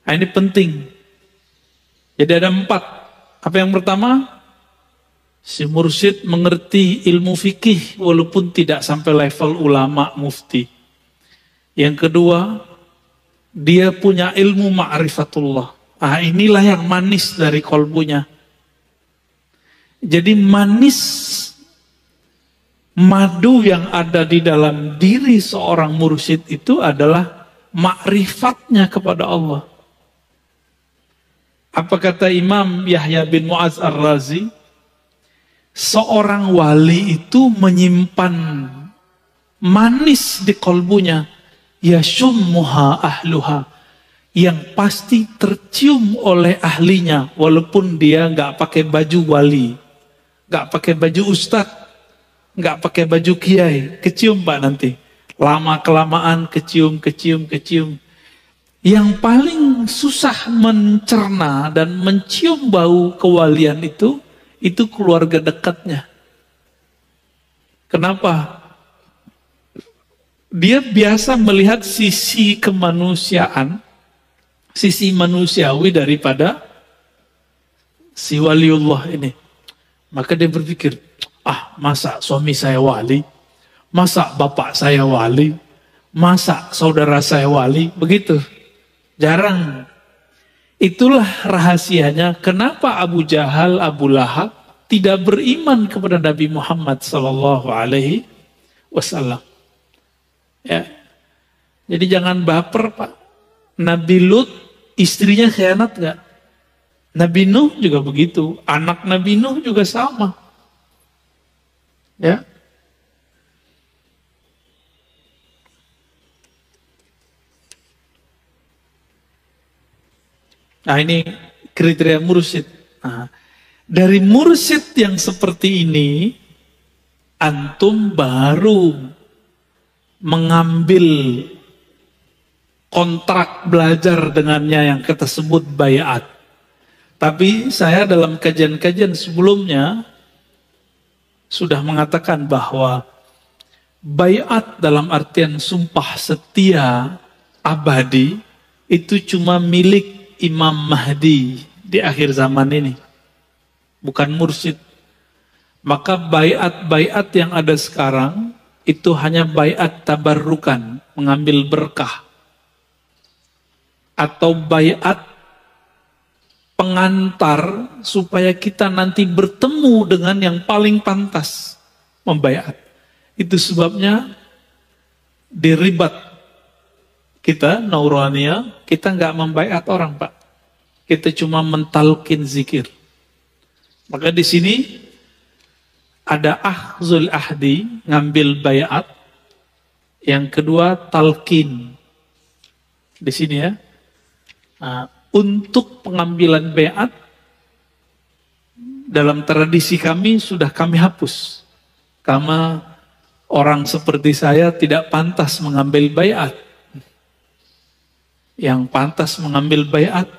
Nah ini penting. Jadi ada 4. Apa yang pertama? Si mursyid mengerti ilmu fikih walaupun tidak sampai level ulama mufti. Yang kedua, dia punya ilmu ma'rifatullah. Inilah yang manis dari kolbunya. Jadi manis madu yang ada di dalam diri seorang mursyid itu adalah ma'rifatnya kepada Allah. Apa kata Imam Yahya bin Mu'adz Ar-Razi? Seorang wali itu menyimpan manis di kolbunya, yashummuha ahluha, yang pasti tercium oleh ahlinya, walaupun dia nggak pakai baju wali, nggak pakai baju ustadz, nggak pakai baju kiai, kecium Pak nanti. Lama kelamaan kecium. Yang paling susah mencerna dan mencium bau kewalian itu keluarga dekatnya. Kenapa? Dia biasa melihat sisi kemanusiaan, sisi manusiawi daripada si waliullah ini. Maka dia berpikir, masa suami saya wali? Masa bapak saya wali? Masa saudara saya wali? Begitu. Jarang. Itulah rahasianya kenapa Abu Jahal, Abu Lahab tidak beriman kepada Nabi Muhammad sallallahu alaihi wasallam. Ya. Jadi jangan baper, Pak. Nabi Lut istrinya khianat gak? Nabi Nuh juga begitu. Anak Nabi Nuh juga sama. Ya. Nah, ini kriteria mursyid. Nah, dari mursyid yang seperti ini, antum baru mengambil kontrak belajar dengannya yang kita sebut bayat. Tapi saya dalam kajian-kajian sebelumnya sudah mengatakan bahwa bayat dalam artian sumpah setia abadi itu cuma milik Imam Mahdi di akhir zaman ini, bukan mursyid. Maka bayat-bayat yang ada sekarang itu hanya bayat tabarrukan, mengambil berkah, atau bayat pengantar supaya kita nanti bertemu dengan yang paling pantas membayat. Itu sebabnya diribat kita Nauraniyah, kita nggak membayat orang, Pak. Kita cuma mentalkin zikir. Maka di sini ada akhzul ahdi, ngambil bayat. Yang kedua talqin. Di sini ya. Nah, untuk pengambilan bayat dalam tradisi kami sudah kami hapus. Karena orang seperti saya tidak pantas mengambil bayat. Yang pantas mengambil bayat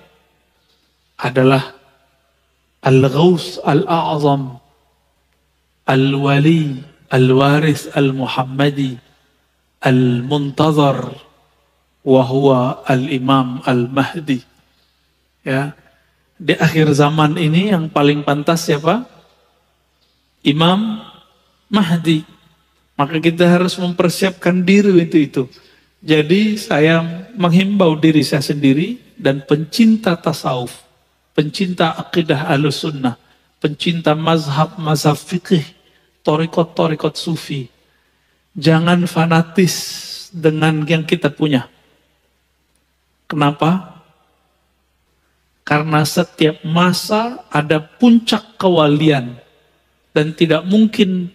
adalah Al-Ghaus Al-A'zam, Al-Wali, Al-Waris Al-Muhammadi, Al-Muntazar, wa huwa Al-Imam Al-Mahdi. Ya, di akhir zaman ini yang paling pantas siapa? Imam Mahdi. Maka kita harus mempersiapkan diri itu. Jadi saya menghimbau diri saya sendiri dan pencinta tasawuf, pencinta akidah Ahlussunnah, pencinta mazhab fikih, torikot sufi. Jangan fanatis dengan yang kita punya. Kenapa? Karena setiap masa ada puncak kewalian dan tidak mungkin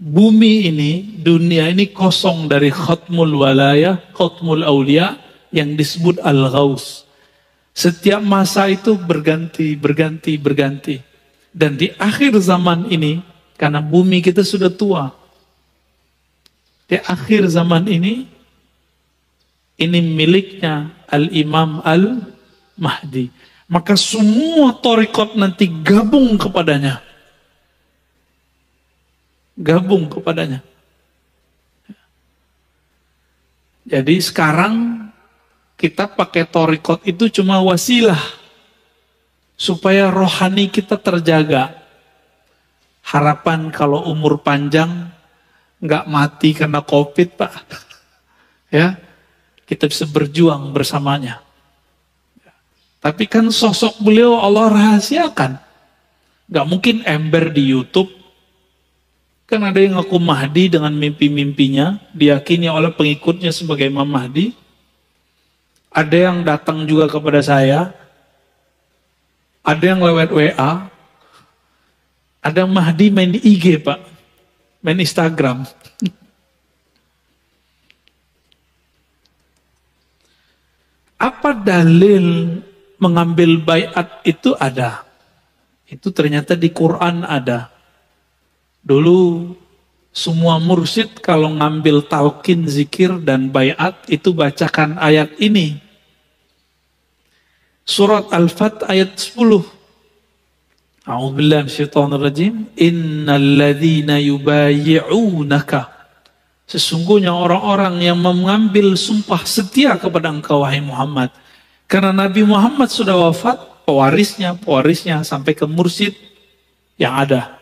bumi ini, dunia ini kosong dari khutmul walayah, khutmul awliya yang disebut al-ghaus. Setiap masa itu berganti. Dan di akhir zaman ini, karena bumi kita sudah tua, di akhir zaman ini miliknya Al-Imam Al-Mahdi. Maka semua torikot nanti gabung kepadanya. Jadi sekarang kita pakai torikot itu cuma wasilah supaya rohani kita terjaga. Harapan kalau umur panjang nggak mati karena COVID, Pak. Ya, kita bisa berjuang bersamanya. Tapi kan sosok beliau Allah rahasiakan. Gak mungkin ember di YouTube. Kan ada yang ngaku Mahdi dengan mimpi-mimpinya, diyakini oleh pengikutnya sebagai Imam Mahdi. Ada yang datang juga kepada saya, ada yang lewat WA, ada yang Mahdi main di IG Pak, main Instagram. Apa dalil mengambil baiat itu ada? Itu ternyata di Quran ada. Dulu semua mursyid kalau ngambil talqin zikir dan baiat itu bacakan ayat ini. Surat Al-Fat ayat 10. A'udzubillahi minasyaitonirrajim. Innal ladzina yubayyi'unaka. Sesungguhnya orang-orang yang mengambil sumpah setia kepada engkau wahai Muhammad. Karena Nabi Muhammad sudah wafat, pewarisnya sampai ke mursyid yang ada.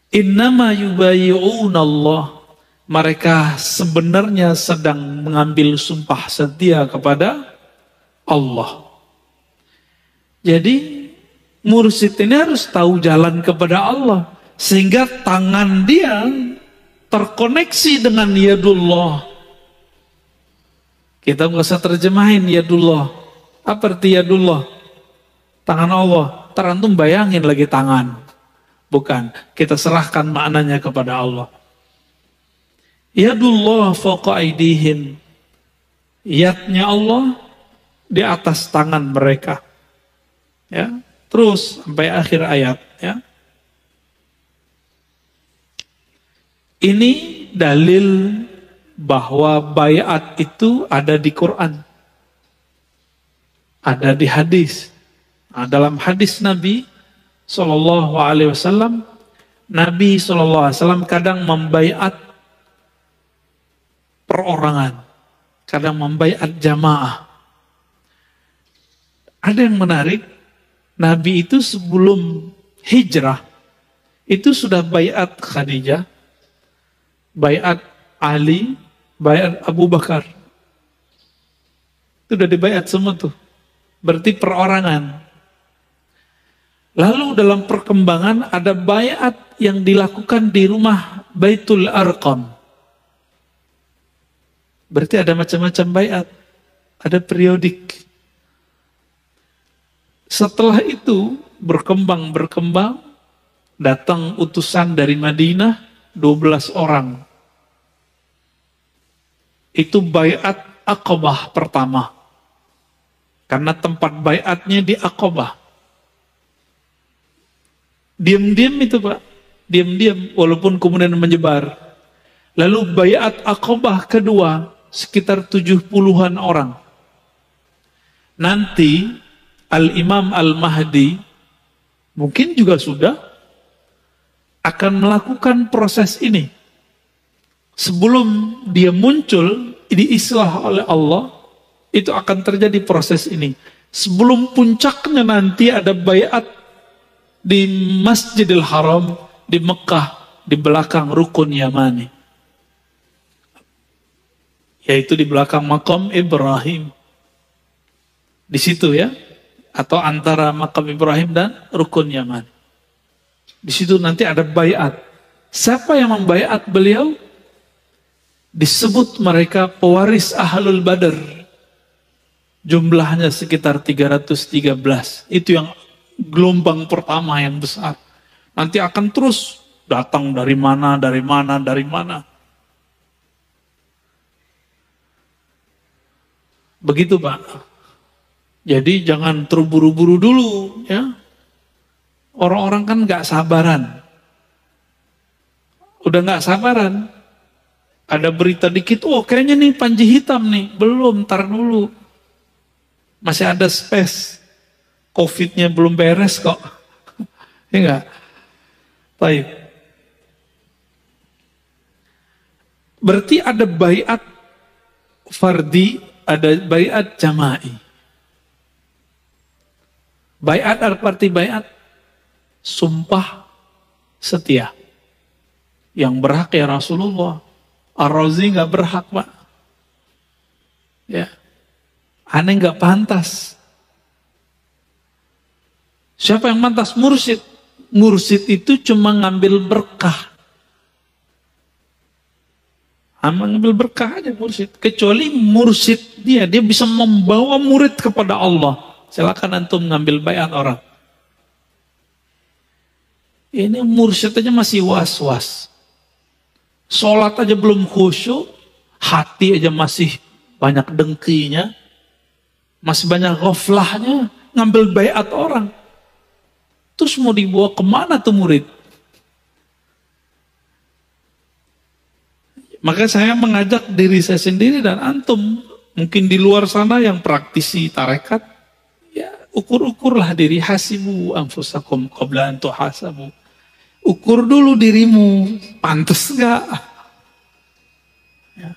Innama yubayyi'unallah. Mereka sebenarnya sedang mengambil sumpah setia kepada Allah. Jadi mursyid ini harus tahu jalan kepada Allah. Sehingga tangan dia terkoneksi dengan yadullah. Kita nggak usah terjemahin yadullah. Apa arti yadullah? Tangan Allah. Terantum bayangin lagi tangan. Bukan. Kita serahkan maknanya kepada Allah. Yadullah fawqa aydihim. Yadnya Allah di atas tangan mereka. Ya, terus sampai akhir ayat. Ya. Ini dalil bahwa baiat itu ada di Quran, ada di hadis. Nah, dalam hadis Nabi SAW, Nabi SAW kadang membaiat perorangan, kadang membaiat jamaah. Ada yang menarik, Nabi itu sebelum hijrah itu sudah baiat Khadijah, baiat Ali, baiat Abu Bakar. Itu udah dibaiat semua tuh. Berarti perorangan. Lalu dalam perkembangan ada baiat yang dilakukan di rumah Baitul Arqam. Berarti ada macam-macam baiat. Ada periodik. Setelah itu berkembang, datang utusan dari Madinah 12 orang. Itu baiat Aqabah pertama. Karena tempat baiatnya di Aqabah. Diam-diam itu Pak. Diam-diam walaupun kemudian menyebar. Lalu baiat Aqabah kedua sekitar 70-an orang. Nanti Al-Imam Al-Mahdi mungkin juga sudah akan melakukan proses ini. Sebelum dia muncul, diislah oleh Allah, itu akan terjadi proses ini. Sebelum puncaknya nanti ada baiat di Masjidil Haram, di Mekah, di belakang Rukun Yamani. Yaitu di belakang Maqam Ibrahim. Di situ ya. Atau antara Maqam Ibrahim dan Rukun Yamani. Di situ nanti ada baiat. Siapa yang membaiat beliau? Disebut mereka pewaris Ahlul Badar. Jumlahnya sekitar 313. Itu yang gelombang pertama yang besar. Nanti akan terus datang dari mana. Begitu Pak. Jadi jangan terburu-buru dulu ya. Orang-orang kan gak sabaran. Udah gak sabaran. Ada berita dikit, oh kayaknya nih Panji Hitam nih. Belum, ntar dulu. Masih ada space. Covid-nya belum beres kok. Ya enggak? Baik. Berarti ada baiat fardi, ada baiat jama'i. Baiat arti baiat sumpah setia. Yang berhak ya Rasulullah. Ar-Razi nggak berhak Pak. Ya, aneh nggak pantas. Siapa yang pantas? Mursyid. Mursyid itu cuma ngambil berkah. Ngambil berkah aja mursyid. Kecuali mursyid dia bisa membawa murid kepada Allah. Silakan antum ngambil baiat orang. Ini mursyid aja masih was-was. Sholat aja belum khusyuk, hati aja masih banyak dengkinya, masih banyak ghaflahnya, ngambil baiat orang. Terus mau dibawa kemana tuh murid? Maka saya mengajak diri saya sendiri dan antum, mungkin di luar sana yang praktisi tarekat, ya ukur-ukurlah diri, hasibu anfusakum qabla an tuhasabu. Ukur dulu dirimu, pantas gak? Ya.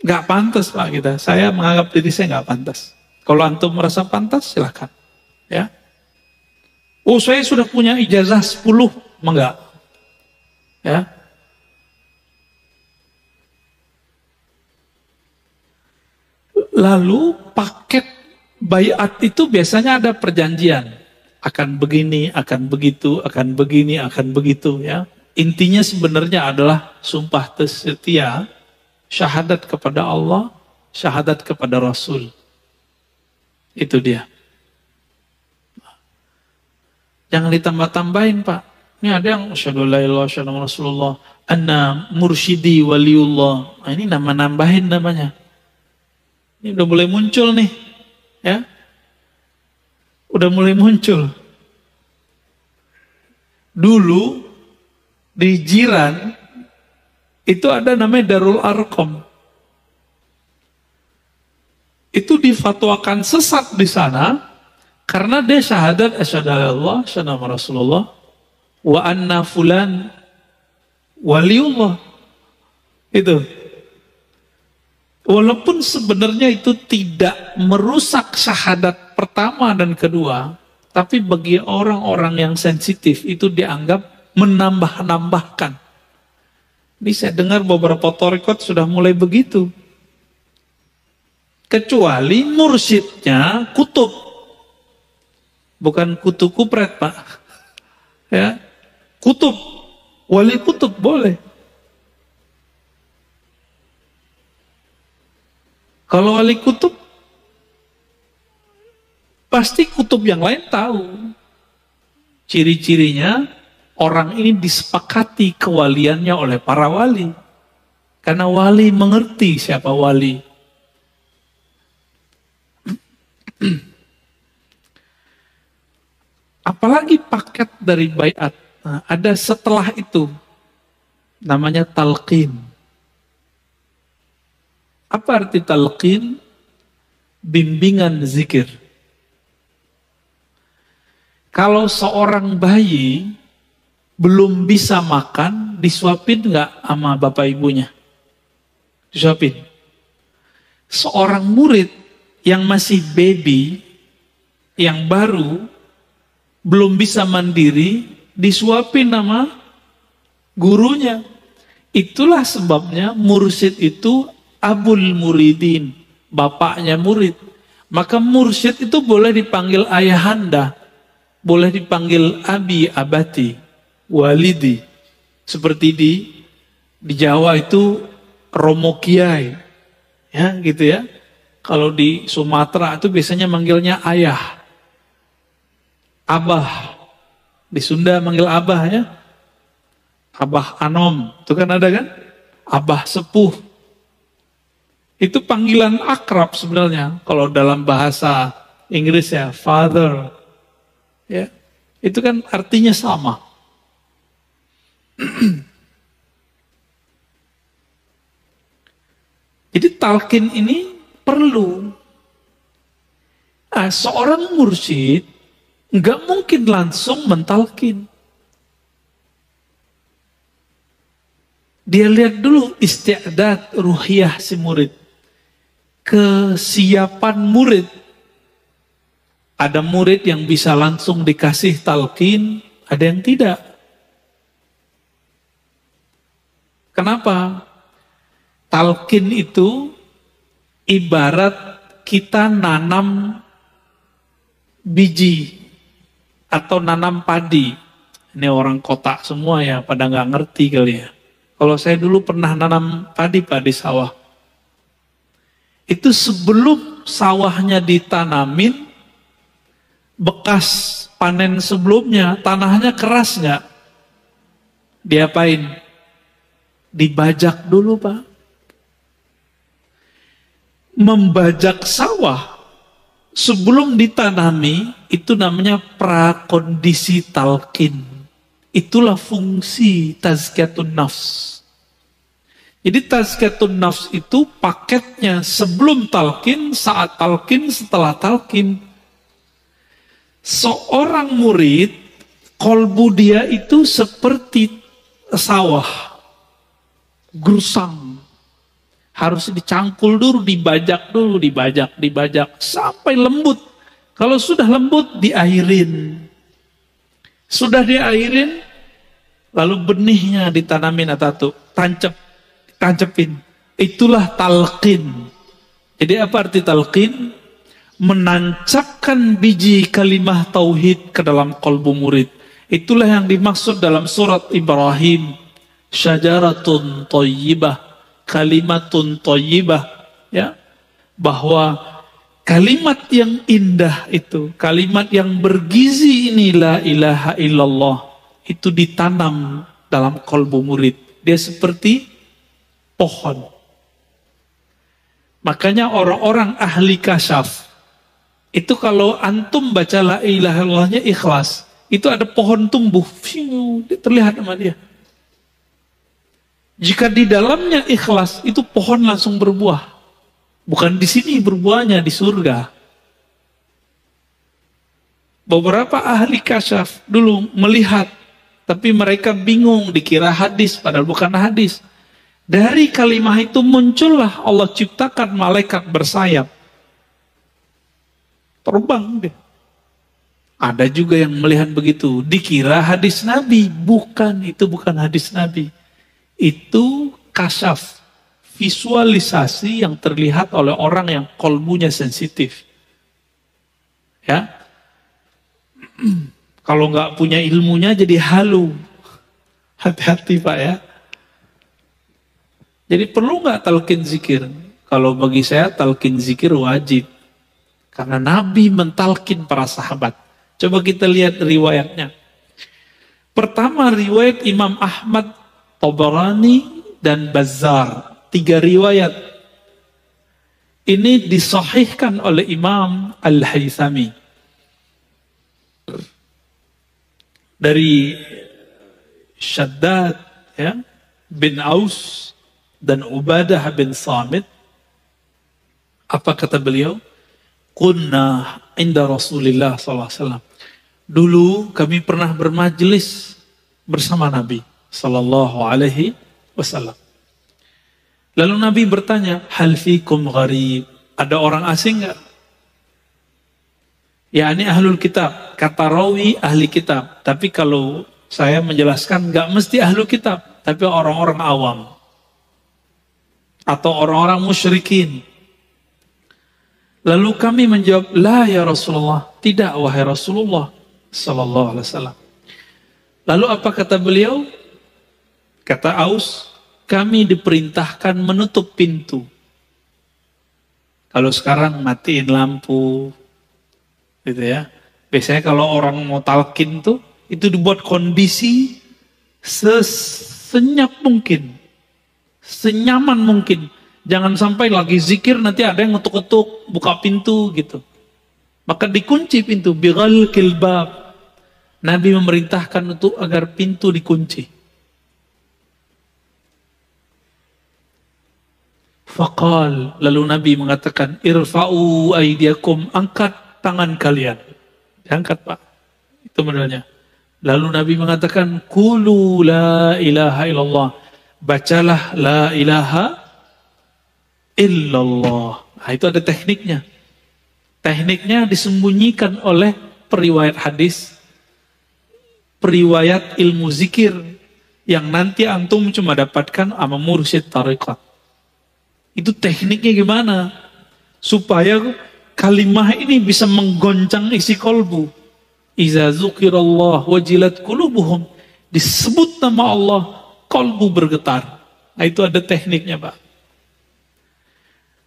Gak pantas Pak kita. Saya menganggap diri saya gak pantas. Kalau antum merasa pantas, silakan. Ya. Oh saya sudah punya ijazah 10, enggak. Ya. Lalu paket baiat itu biasanya ada perjanjian. Akan begini, akan begitu, akan begini, akan begitu ya. Intinya sebenarnya adalah sumpah setia, syahadat kepada Allah, syahadat kepada Rasul. Itu dia. Jangan ditambah-tambahin Pak. Ini ada yang asyhadu la ilaha illallah, asyhadu Rasulullah, anna mursyidi waliullah. Nah, ini nambahin namanya. Ini udah mulai muncul nih. Ya. Udah mulai muncul. Dulu di Jiran itu ada namanya Darul Arqam. Itu difatwakan sesat di sana karena dia syahadat asyhadu Allah, asyhadu Rasulullah wa anna fulan waliullah. Itu. Walaupun sebenarnya itu tidak merusak syahadat pertama dan kedua, tapi bagi orang-orang yang sensitif itu dianggap menambah-nambahkan. Ini saya dengar beberapa thariqat sudah mulai begitu. Kecuali mursyidnya kutub. Bukan kutu kupret Pak. Ya, kutub. Wali kutub boleh. Kalau wali kutub, pasti kutub yang lain tahu. Ciri-cirinya, orang ini disepakati kewaliannya oleh para wali. Karena wali mengerti siapa wali. Apalagi paket dari baiat. Nah, ada setelah itu, namanya talqin. Apa arti talqin? Bimbingan zikir. Kalau seorang bayi belum bisa makan, disuapin nggak sama bapak ibunya? Disuapin. Seorang murid yang masih baby, yang baru, belum bisa mandiri, disuapin sama gurunya. Itulah sebabnya mursyid itu abul muridin, bapaknya murid. Maka mursyid itu boleh dipanggil ayahanda, boleh dipanggil abi, abati, walidi. Seperti di Jawa itu romo kiai, ya gitu ya. Kalau di Sumatera itu biasanya manggilnya ayah, abah. Di Sunda manggil abah ya, abah anom, itu kan ada kan, abah sepuh. Itu panggilan akrab sebenarnya. Kalau dalam bahasa Inggris ya, father. Ya, itu kan artinya sama. Jadi talqin ini perlu. Nah, seorang mursyid nggak mungkin langsung mentalkin. Dia lihat dulu istiadat ruhiyah si murid. Kesiapan murid. Ada murid yang bisa langsung dikasih talqin, ada yang tidak. Kenapa? Talqin itu ibarat kita nanam biji atau nanam padi. Ini orang kota semua ya, pada nggak ngerti kali ya. Kalau saya dulu pernah nanam padi sawah. Itu sebelum sawahnya ditanamin, bekas panen sebelumnya, tanahnya keras nggak? Diapain? Dibajak dulu, Pak. Membajak sawah sebelum ditanami, itu namanya prakondisi talqin. Itulah fungsi tazkiyatun nafs. Jadi tazkiyatun nafs itu paketnya sebelum talqin, saat talqin, setelah talqin. Seorang murid, kolbu dia itu seperti sawah, gersang. Harus dicangkul dulu, dibajak dulu, dibajak, sampai lembut. Kalau sudah lembut, diairin. Sudah diairin, lalu benihnya ditanamin atau tancepin. Itulah talqin. Jadi apa arti talqin? Menancapkan biji kalimah tauhid ke dalam kolbu murid. Itulah yang dimaksud dalam surat Ibrahim. Syajaratun thayyibah, kalimatun thayyibah. Ya, bahwa kalimat yang indah itu, kalimat yang bergizi ini, la ilaha illallah, itu ditanam dalam kolbu murid. Dia seperti pohon. Makanya orang-orang ahli kasyaf, itu kalau antum baca la ilaha illallahnya ikhlas, itu ada pohon tumbuh, terlihat sama dia. Jika di dalamnya ikhlas, itu pohon langsung berbuah. Bukan di sini berbuahnya, di surga. Beberapa ahli kasyaf dulu melihat, tapi mereka bingung, dikira hadis, padahal bukan hadis. Dari kalimah itu muncullah Allah ciptakan malaikat bersayap. Terbang dia. Ada juga yang melihat begitu, dikira hadis Nabi. Bukan, itu bukan hadis Nabi. Itu kasyaf. Visualisasi yang terlihat oleh orang yang kolbunya sensitif. Ya, kalau nggak punya ilmunya jadi halu. Hati-hati Pak ya. Jadi perlu nggak talqin zikir? Kalau bagi saya talqin zikir wajib. Karena Nabi mentalkin para sahabat. Coba kita lihat riwayatnya. Pertama riwayat Imam Ahmad, Tabarani, dan Bazzar. 3 riwayat. Ini disahihkan oleh Imam Al-Haythami. Dari Shaddad ya, bin Aus dan Ubadah bin Samit. Apa kata beliau? Kunna inda Rasulillah SAW. Dulu kami pernah bermajlis bersama Nabi SAW. Lalu Nabi bertanya, hal fikum gharib, ada orang asing nggak? Ya ini ahlul kitab, kata rawi ahli kitab. Tapi kalau saya menjelaskan nggak mesti ahlul kitab, tapi orang-orang awam atau orang-orang musyrikin. Lalu kami menjawab, la ya Rasulullah, tidak wahai Rasulullah sallallahu alaihi wasallam. Lalu apa kata beliau? Kata Aus, kami diperintahkan menutup pintu. Kalau sekarang matiin lampu, gitu ya. Biasanya kalau orang mau talqin tuh, itu dibuat kondisi sesenyap mungkin, senyaman mungkin. Jangan sampai lagi zikir nanti ada yang ngetuk-ngetuk, buka pintu gitu. Maka dikunci pintu, bighalqil bab. Nabi memerintahkan untuk agar pintu dikunci. Faqal, lalu Nabi mengatakan, irfa'u aydiyakum, angkat tangan kalian. Diangkat Pak, itu modelnya. Lalu Nabi mengatakan, qulu la ilaha illallah, bacalah la ilaha illallah. Nah, itu ada tekniknya. Tekniknya disembunyikan oleh periwayat hadis, periwayat ilmu zikir, yang nanti antum cuma dapatkan sama mursyid tariqat. Itu tekniknya gimana? supaya kalimah ini bisa menggoncang isi kolbu. Iza dzukirallah wajilat qulubuhum, disebut nama Allah, kolbu bergetar. Nah, itu ada tekniknya, Pak.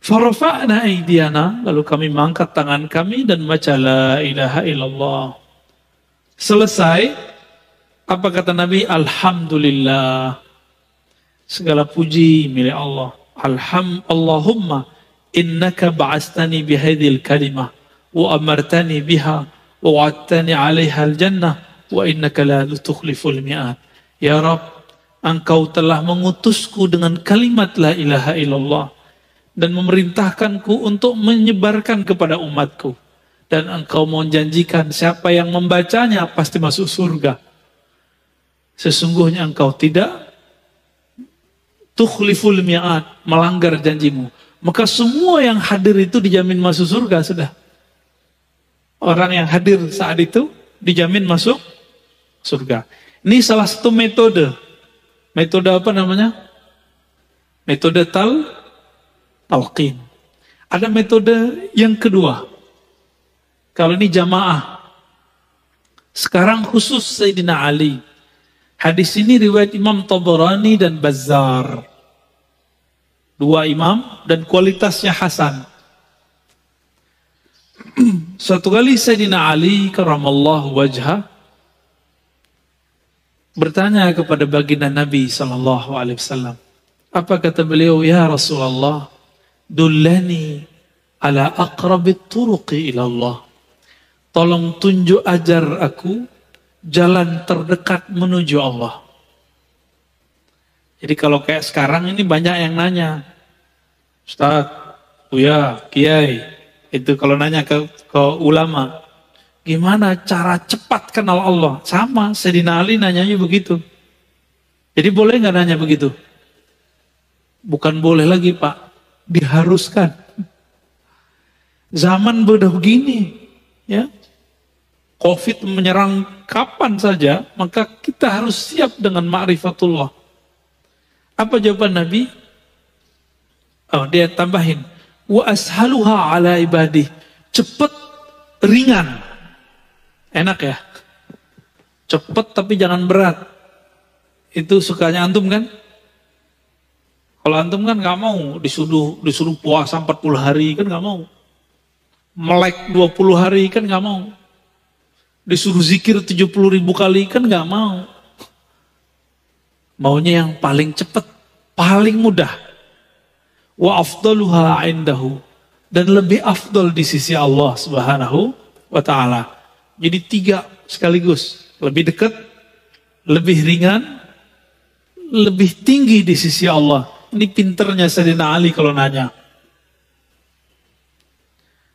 Farafa'na aydiyana, lalu kami mengangkat tangan kami dan baca la ilaha illallah. Selesai, apa kata Nabi? Alhamdulillah, segala puji milik Allah. Allahumma innaka ba'astani bihadhil kalimah wa amartani biha wa wa'adtani 'alaiha al-jannah wa innaka la tukhliful mi'ad. Ya Rabb, Engkau telah mengutusku dengan kalimat la ilaha illallah dan memerintahkanku untuk menyebarkan kepada umatku, dan Engkau menjanjikan siapa yang membacanya pasti masuk surga. Sesungguhnya Engkau tidak tukhliful mi'ad, melanggar janjimu. Maka semua yang hadir itu dijamin masuk surga sudah. Orang yang hadir saat itu dijamin masuk surga. Ini salah satu metode. Metode apa namanya? Metode talqin. Ada metode yang kedua. Kalau ini jamaah. Sekarang khusus Sayyidina Ali. Hadis ini riwayat Imam Tabarani dan Bazzar. Dua imam dan kualitasnya hasan. Suatu kali Sayyidina Ali karramallahu wajhah bertanya kepada baginda Nabi SAW. Apa kata beliau? Ya Rasulullah, dullani ala aqrabit turuqi ilallah. Tolong tunjuk ajar aku jalan terdekat menuju Allah. Jadi kalau kayak sekarang ini banyak yang nanya, Ustaz, Buya, Kiai, itu kalau nanya ke ulama, gimana cara cepat kenal Allah? Sama, Sayyidina Ali nanyanya begitu. Jadi boleh nggak nanya begitu? Bukan boleh lagi, Pak, diharuskan. Zaman udah begini, ya. Covid menyerang kapan saja, maka kita harus siap dengan ma'rifatullah. Apa jawaban Nabi? Oh, dia tambahin, wa ashaluha ala ibadih, cepat, ringan. Enak ya? Cepat tapi jangan berat. Itu sukanya antum kan? Kalau antum kan nggak mau disuruh puasa 40 hari kan nggak mau. Melek 20 hari kan nggak mau. Disuruh zikir 70.000 kali kan nggak mau. Maunya yang paling cepat, paling mudah. Wa afdaluha indahu, dan lebih afdal di sisi Allah Subhanahu wa ta'ala. Jadi 3 sekaligus, lebih dekat, lebih ringan, lebih tinggi di sisi Allah. Ini pinternya Sayyidina Ali kalau nanya.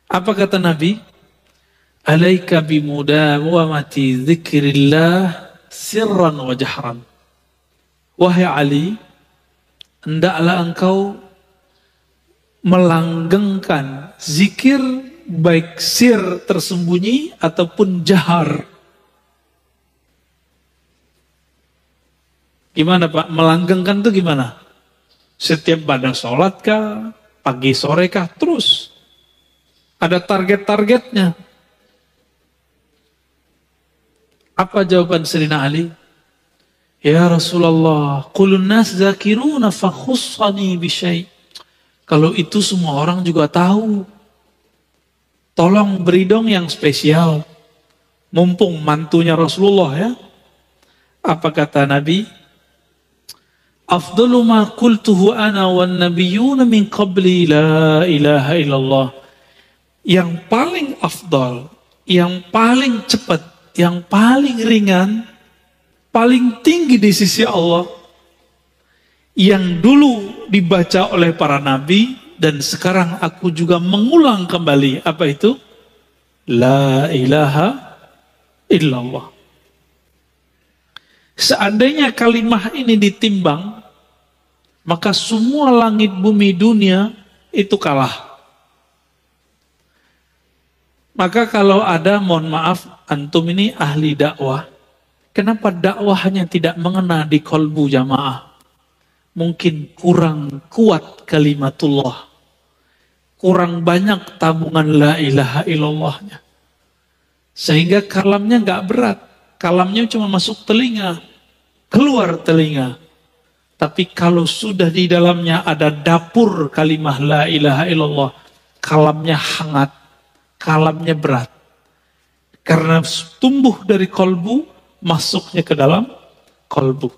Apa kata Nabi? Alaika bimudawamati dzikrillah sirran wa jahran. Wahai Ali, hendaklah engkau melanggengkan zikir baik sir tersembunyi ataupun jahar. Gimana Pak? Melanggengkan itu gimana? Setiap pada sholat kah? Pagi sore kah? Terus. Ada target-targetnya. Apa jawaban Sayyidina Ali? Ya Rasulullah, qulun nas zakiruna fa khussani bi syai'. Kalau itu semua orang juga tahu. Tolong beri dong yang spesial. Mumpung mantunya Rasulullah ya. Apa kata Nabi? Afdalu ma qultuhu ana wan nabiyyuna min qabli la ilaha illallah. Yang paling afdal, yang paling cepat, yang paling ringan, paling tinggi di sisi Allah, yang dulu dibaca oleh para nabi dan sekarang aku juga mengulang kembali. Apa itu? La ilaha illallah. Seandainya kalimah ini ditimbang, maka semua langit bumi dunia itu kalah. Maka kalau ada, mohon maaf, antum ini ahli dakwah, kenapa dakwahnya tidak mengena di kolbu jamaah? Mungkin kurang kuat kalimatullah, kurang banyak tabungan la ilaha illallahnya. Sehingga kalamnya nggak berat. Kalamnya cuma masuk telinga, keluar telinga. Tapi kalau sudah di dalamnya ada dapur kalimah la ilaha illallah, kalamnya hangat, kalamnya berat. Karena tumbuh dari kolbu, masuknya ke dalam kolbu.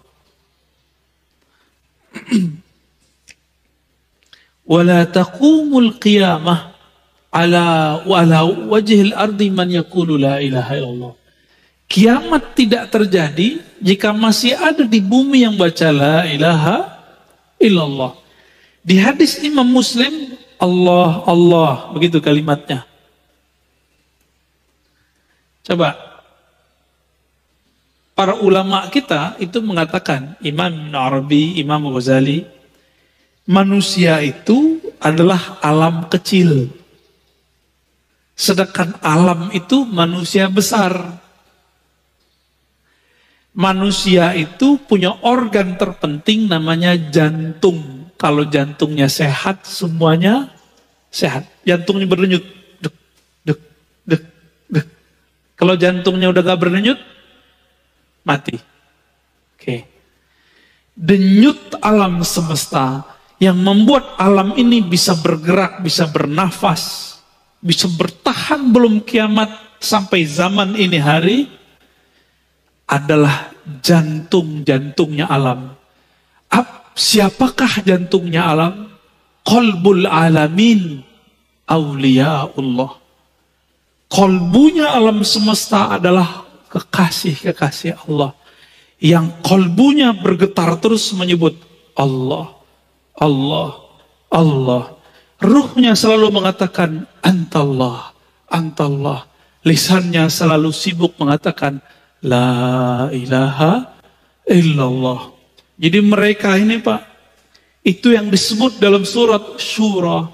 Wala taqumul qiyamah ala wajhil ardi man yaqulu la ilaha illallah. Kiamat tidak terjadi jika masih ada di bumi yang baca la ilaha illallah. Di hadis Imam Muslim, Allah, Allah, begitu kalimatnya. Coba, para ulama kita itu mengatakan, Imam Ibn Arabi, Imam Ghazali, manusia itu adalah alam kecil. Sedangkan alam itu manusia besar. Manusia itu punya organ terpenting namanya jantung. Kalau jantungnya sehat, semuanya sehat. Jantungnya berdenyut. Dek, dek, dek, dek. Kalau jantungnya udah gak berdenyut, mati. Oke. Denyut alam semesta yang membuat alam ini bisa bergerak, bisa bernafas, bisa bertahan belum kiamat sampai zaman ini hari, adalah jantung-jantungnya alam. Siapakah jantungnya alam? Qalbul alamin awliyaullah. Kolbunya alam semesta adalah kekasih-kekasih Allah. Yang kolbunya bergetar terus menyebut Allah, Allah, Allah. Ruhnya selalu mengatakan Antallah, Antallah. Lisannya selalu sibuk mengatakan La ilaha illallah. Jadi mereka ini Pak, itu yang disebut dalam surat Syura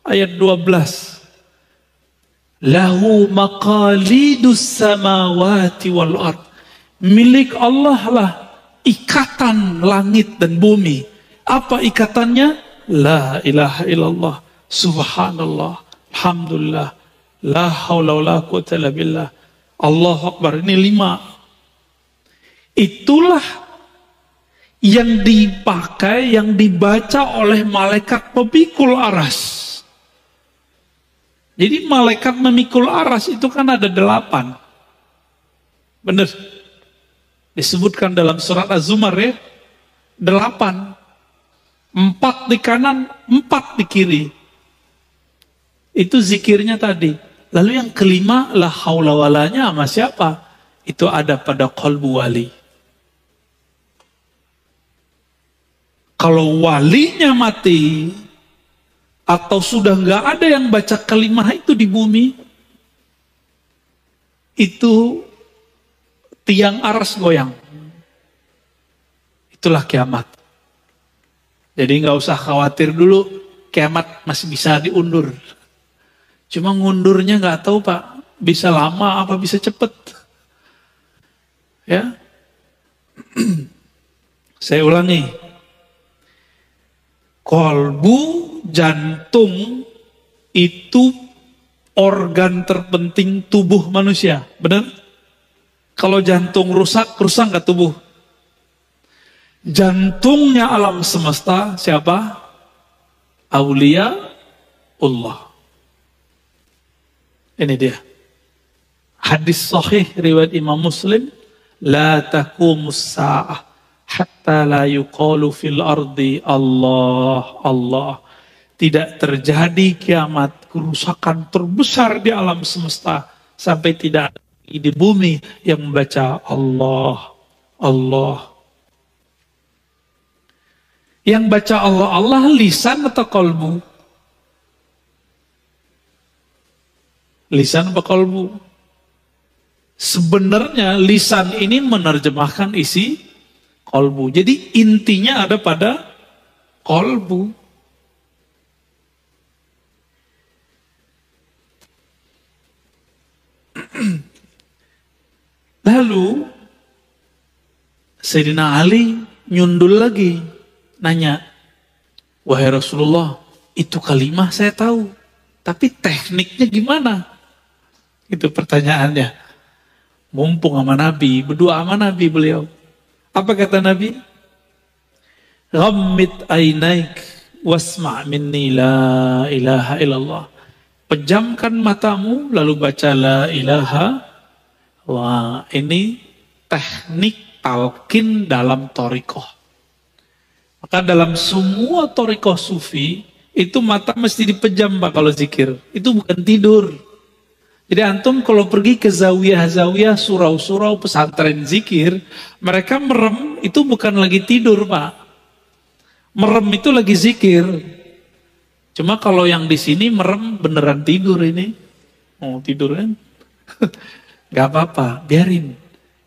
ayat 12. Lahu maqalidus samawati wal ard. Milik Allah lah ikatan langit dan bumi. Apa ikatannya? La ilaha illallah. Subhanallah. Alhamdulillah. La haula wa la quwwata illa billah. Allahu Akbar. Ini 5. Itulah yang dipakai, yang dibaca oleh malaikat pemikul aras. Jadi malaikat memikul aras itu kan ada 8. Benar. Disebutkan dalam surat Az-Zumar ya. 8. 4 di kanan, 4 di kiri. Itu zikirnya tadi. Lalu yang kelima, la haula walanya sama siapa? Itu ada pada qalbu wali. Kalau walinya mati, atau sudah nggak ada yang baca kalimah itu di bumi, itu tiang aras goyang. Itulah kiamat. Jadi nggak usah khawatir dulu, kiamat masih bisa diundur. Cuma ngundurnya nggak tahu Pak, bisa lama apa bisa cepet. Ya, saya ulangi. Kolbu, jantung itu organ terpenting tubuh manusia, benar? Kalau jantung rusak nggak tubuh? Jantungnya alam semesta siapa? Aulia Allah. Ini dia. Hadis sahih riwayat Imam Muslim, la taqumus sa'ah hatta la yuqalu fil ardi Allah, Allah. Tidak terjadi kiamat, kerusakan terbesar di alam semesta sampai tidak ada di bumi yang membaca Allah, Allah. Yang baca Allah, Allah lisan atau kolbu? Lisan atau kolbu? Sebenarnya lisan ini menerjemahkan isi kolbu. Jadi intinya ada pada kolbu. Lalu Sayyidina Ali nyundul lagi, nanya, wahai Rasulullah, itu kalimah saya tahu, Tapi tekniknya gimana? Itu pertanyaannya. Mumpung sama Nabi, berdua sama Nabi beliau. Apa kata Nabi? Ghammid ainaik wasma' minni la ilaha illallah. Pejamkan matamu lalu baca la ilaha. Wah, ini teknik talqin dalam thariqah. Maka dalam semua thariqah sufi itu mata mesti dipejam Pak kalau zikir. Itu bukan tidur. Jadi antum kalau pergi ke zawiyah-zawiyah, surau-surau, pesantren zikir, mereka merem itu bukan lagi tidur Pak. Merem itu lagi zikir. Cuma kalau yang di sini merem beneran tidur ini. Mau tidur kan? Gak apa-apa, biarin.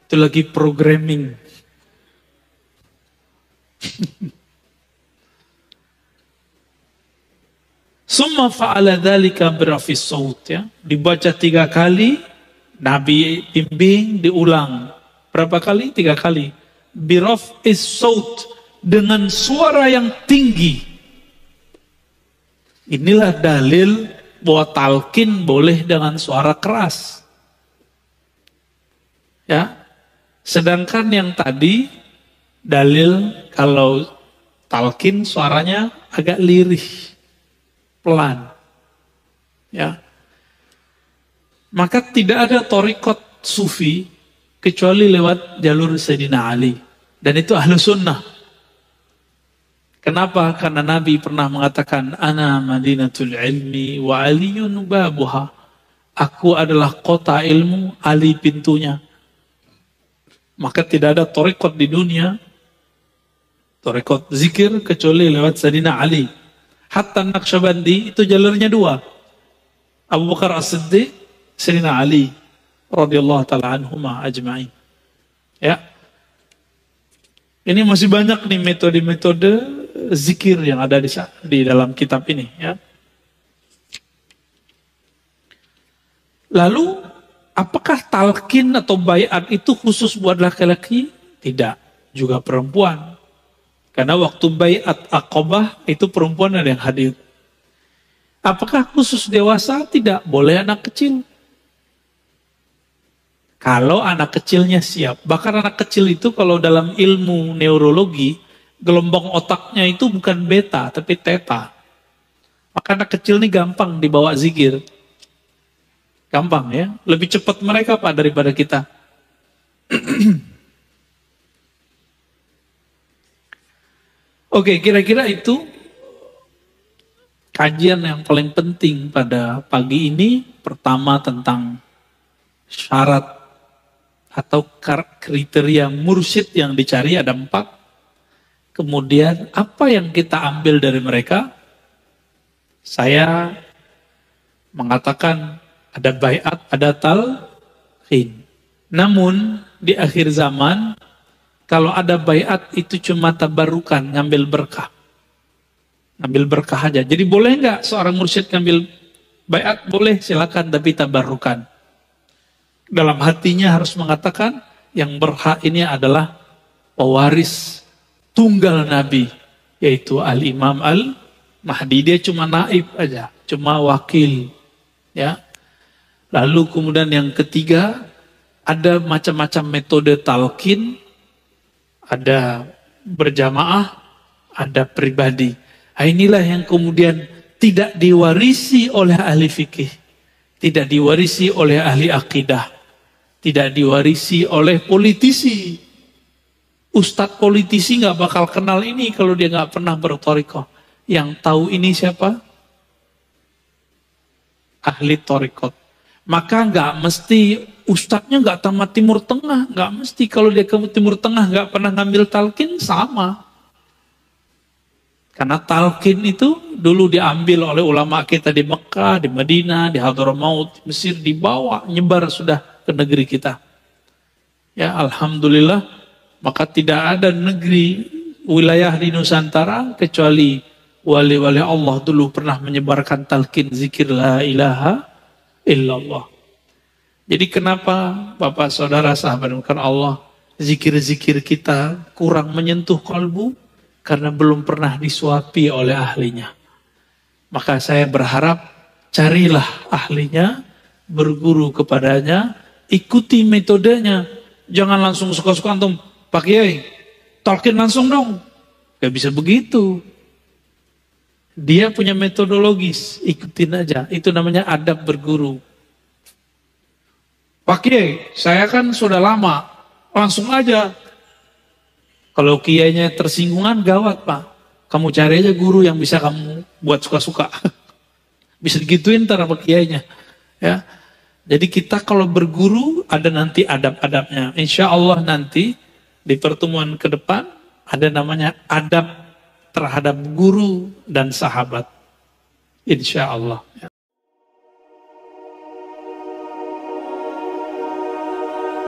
Itu lagi programming. Summa fa'ala dzalika birafis saut ya. Dibaca 3 kali, Nabi bimbing, diulang. Berapa kali? 3 kali. Birafis saut, dengan suara yang tinggi. Inilah dalil bahwa talqin boleh dengan suara keras. Ya. Sedangkan yang tadi dalil kalau talqin suaranya agak lirih, pelan. Ya. Maka tidak ada thariqat sufi kecuali lewat jalur Sayyidina Ali. Dan itu ahlu sunnah. Kenapa? Karena Nabi pernah mengatakan, Ana madinatul ilmi wa aliyun babuha. Aku adalah kota ilmu, Ali pintunya. Maka tidak ada thariqat di dunia, thariqat zikir kecuali lewat Sayyidina Ali. Hatta Naqsyabandi itu jalurnya 2. Abu Bakar As-Siddiq, Sayyidina Ali radhiyallahu taala anhuma ajma'in. Ya. Ini masih banyak nih metode-metode zikir yang ada di dalam kitab ini ya. Lalu apakah talqin atau baiat itu khusus buat laki-laki? Tidak, juga perempuan. Karena waktu baiat Aqabah itu perempuan ada yang hadir. Apakah khusus dewasa? Tidak, boleh anak kecil. Kalau anak kecilnya siap. Bahkan anak kecil itu kalau dalam ilmu neurologi, gelombang otaknya itu bukan beta, tapi theta. Maka anak kecil ini gampang dibawa zikir. Gampang ya, lebih cepat mereka Pak daripada kita. Oke, kira-kira itu kajian yang paling penting pada pagi ini. Pertama tentang syarat atau kriteria mursyid yang dicari ada 4. Kemudian apa yang kita ambil dari mereka? Saya mengatakan ada baiat, ada talqin. Namun di akhir zaman kalau ada baiat itu cuma tabarukan, ngambil berkah. Ngambil berkah aja. Jadi boleh nggak seorang mursyid ngambil baiat? Boleh, silakan, tapi tabarukan. Dalam hatinya harus mengatakan yang berhak ini adalah pewaris tunggal Nabi, yaitu Al-Imam Al-Mahdi. Dia cuma naib aja, cuma wakil. Ya. Lalu kemudian yang ketiga, ada macam-macam metode talqin, ada berjamaah, ada pribadi. Nah, inilah yang kemudian tidak diwarisi oleh ahli fikih, tidak diwarisi oleh ahli akidah, tidak diwarisi oleh politisi. Ustadz politisi nggak bakal kenal ini kalau dia nggak pernah berthariqah. Yang tahu ini siapa? Ahli thariqat. Maka nggak mesti ustadznya nggak tamat Timur Tengah, nggak mesti kalau dia ke Timur Tengah nggak pernah ngambil talqin sama. Karena talqin itu dulu diambil oleh ulama kita di Mekah, di Madinah, di Hadramaut, Mesir, dibawa nyebar sudah ke negeri kita. Ya alhamdulillah, maka tidak ada negeri wilayah di Nusantara kecuali wali-wali Allah dulu pernah menyebarkan talqin zikir la ilaha illallah. Jadi kenapa Bapak Saudara sahabat Allah, zikir-zikir kita kurang menyentuh kalbu? Karena belum pernah disuapi oleh ahlinya. Maka saya berharap carilah ahlinya, berguru kepadanya, ikuti metodenya. Jangan langsung suka-suka antum, Pak Kiai, talkin langsung dong. Gak bisa begitu. Dia punya metodologis, ikutin aja. Itu namanya adab berguru. Pak Kiai, saya kan sudah lama, langsung aja. Kalau kiainya tersinggungan, gawat Pak. Kamu cari aja guru yang bisa kamu buat suka-suka. Bisa digituin ntar sama kiainya. Ya. Jadi kita kalau berguru, ada nanti adab-adabnya. Insya Allah nanti di pertemuan ke depan, ada namanya adab terhadap guru dan sahabat. Insya Allah.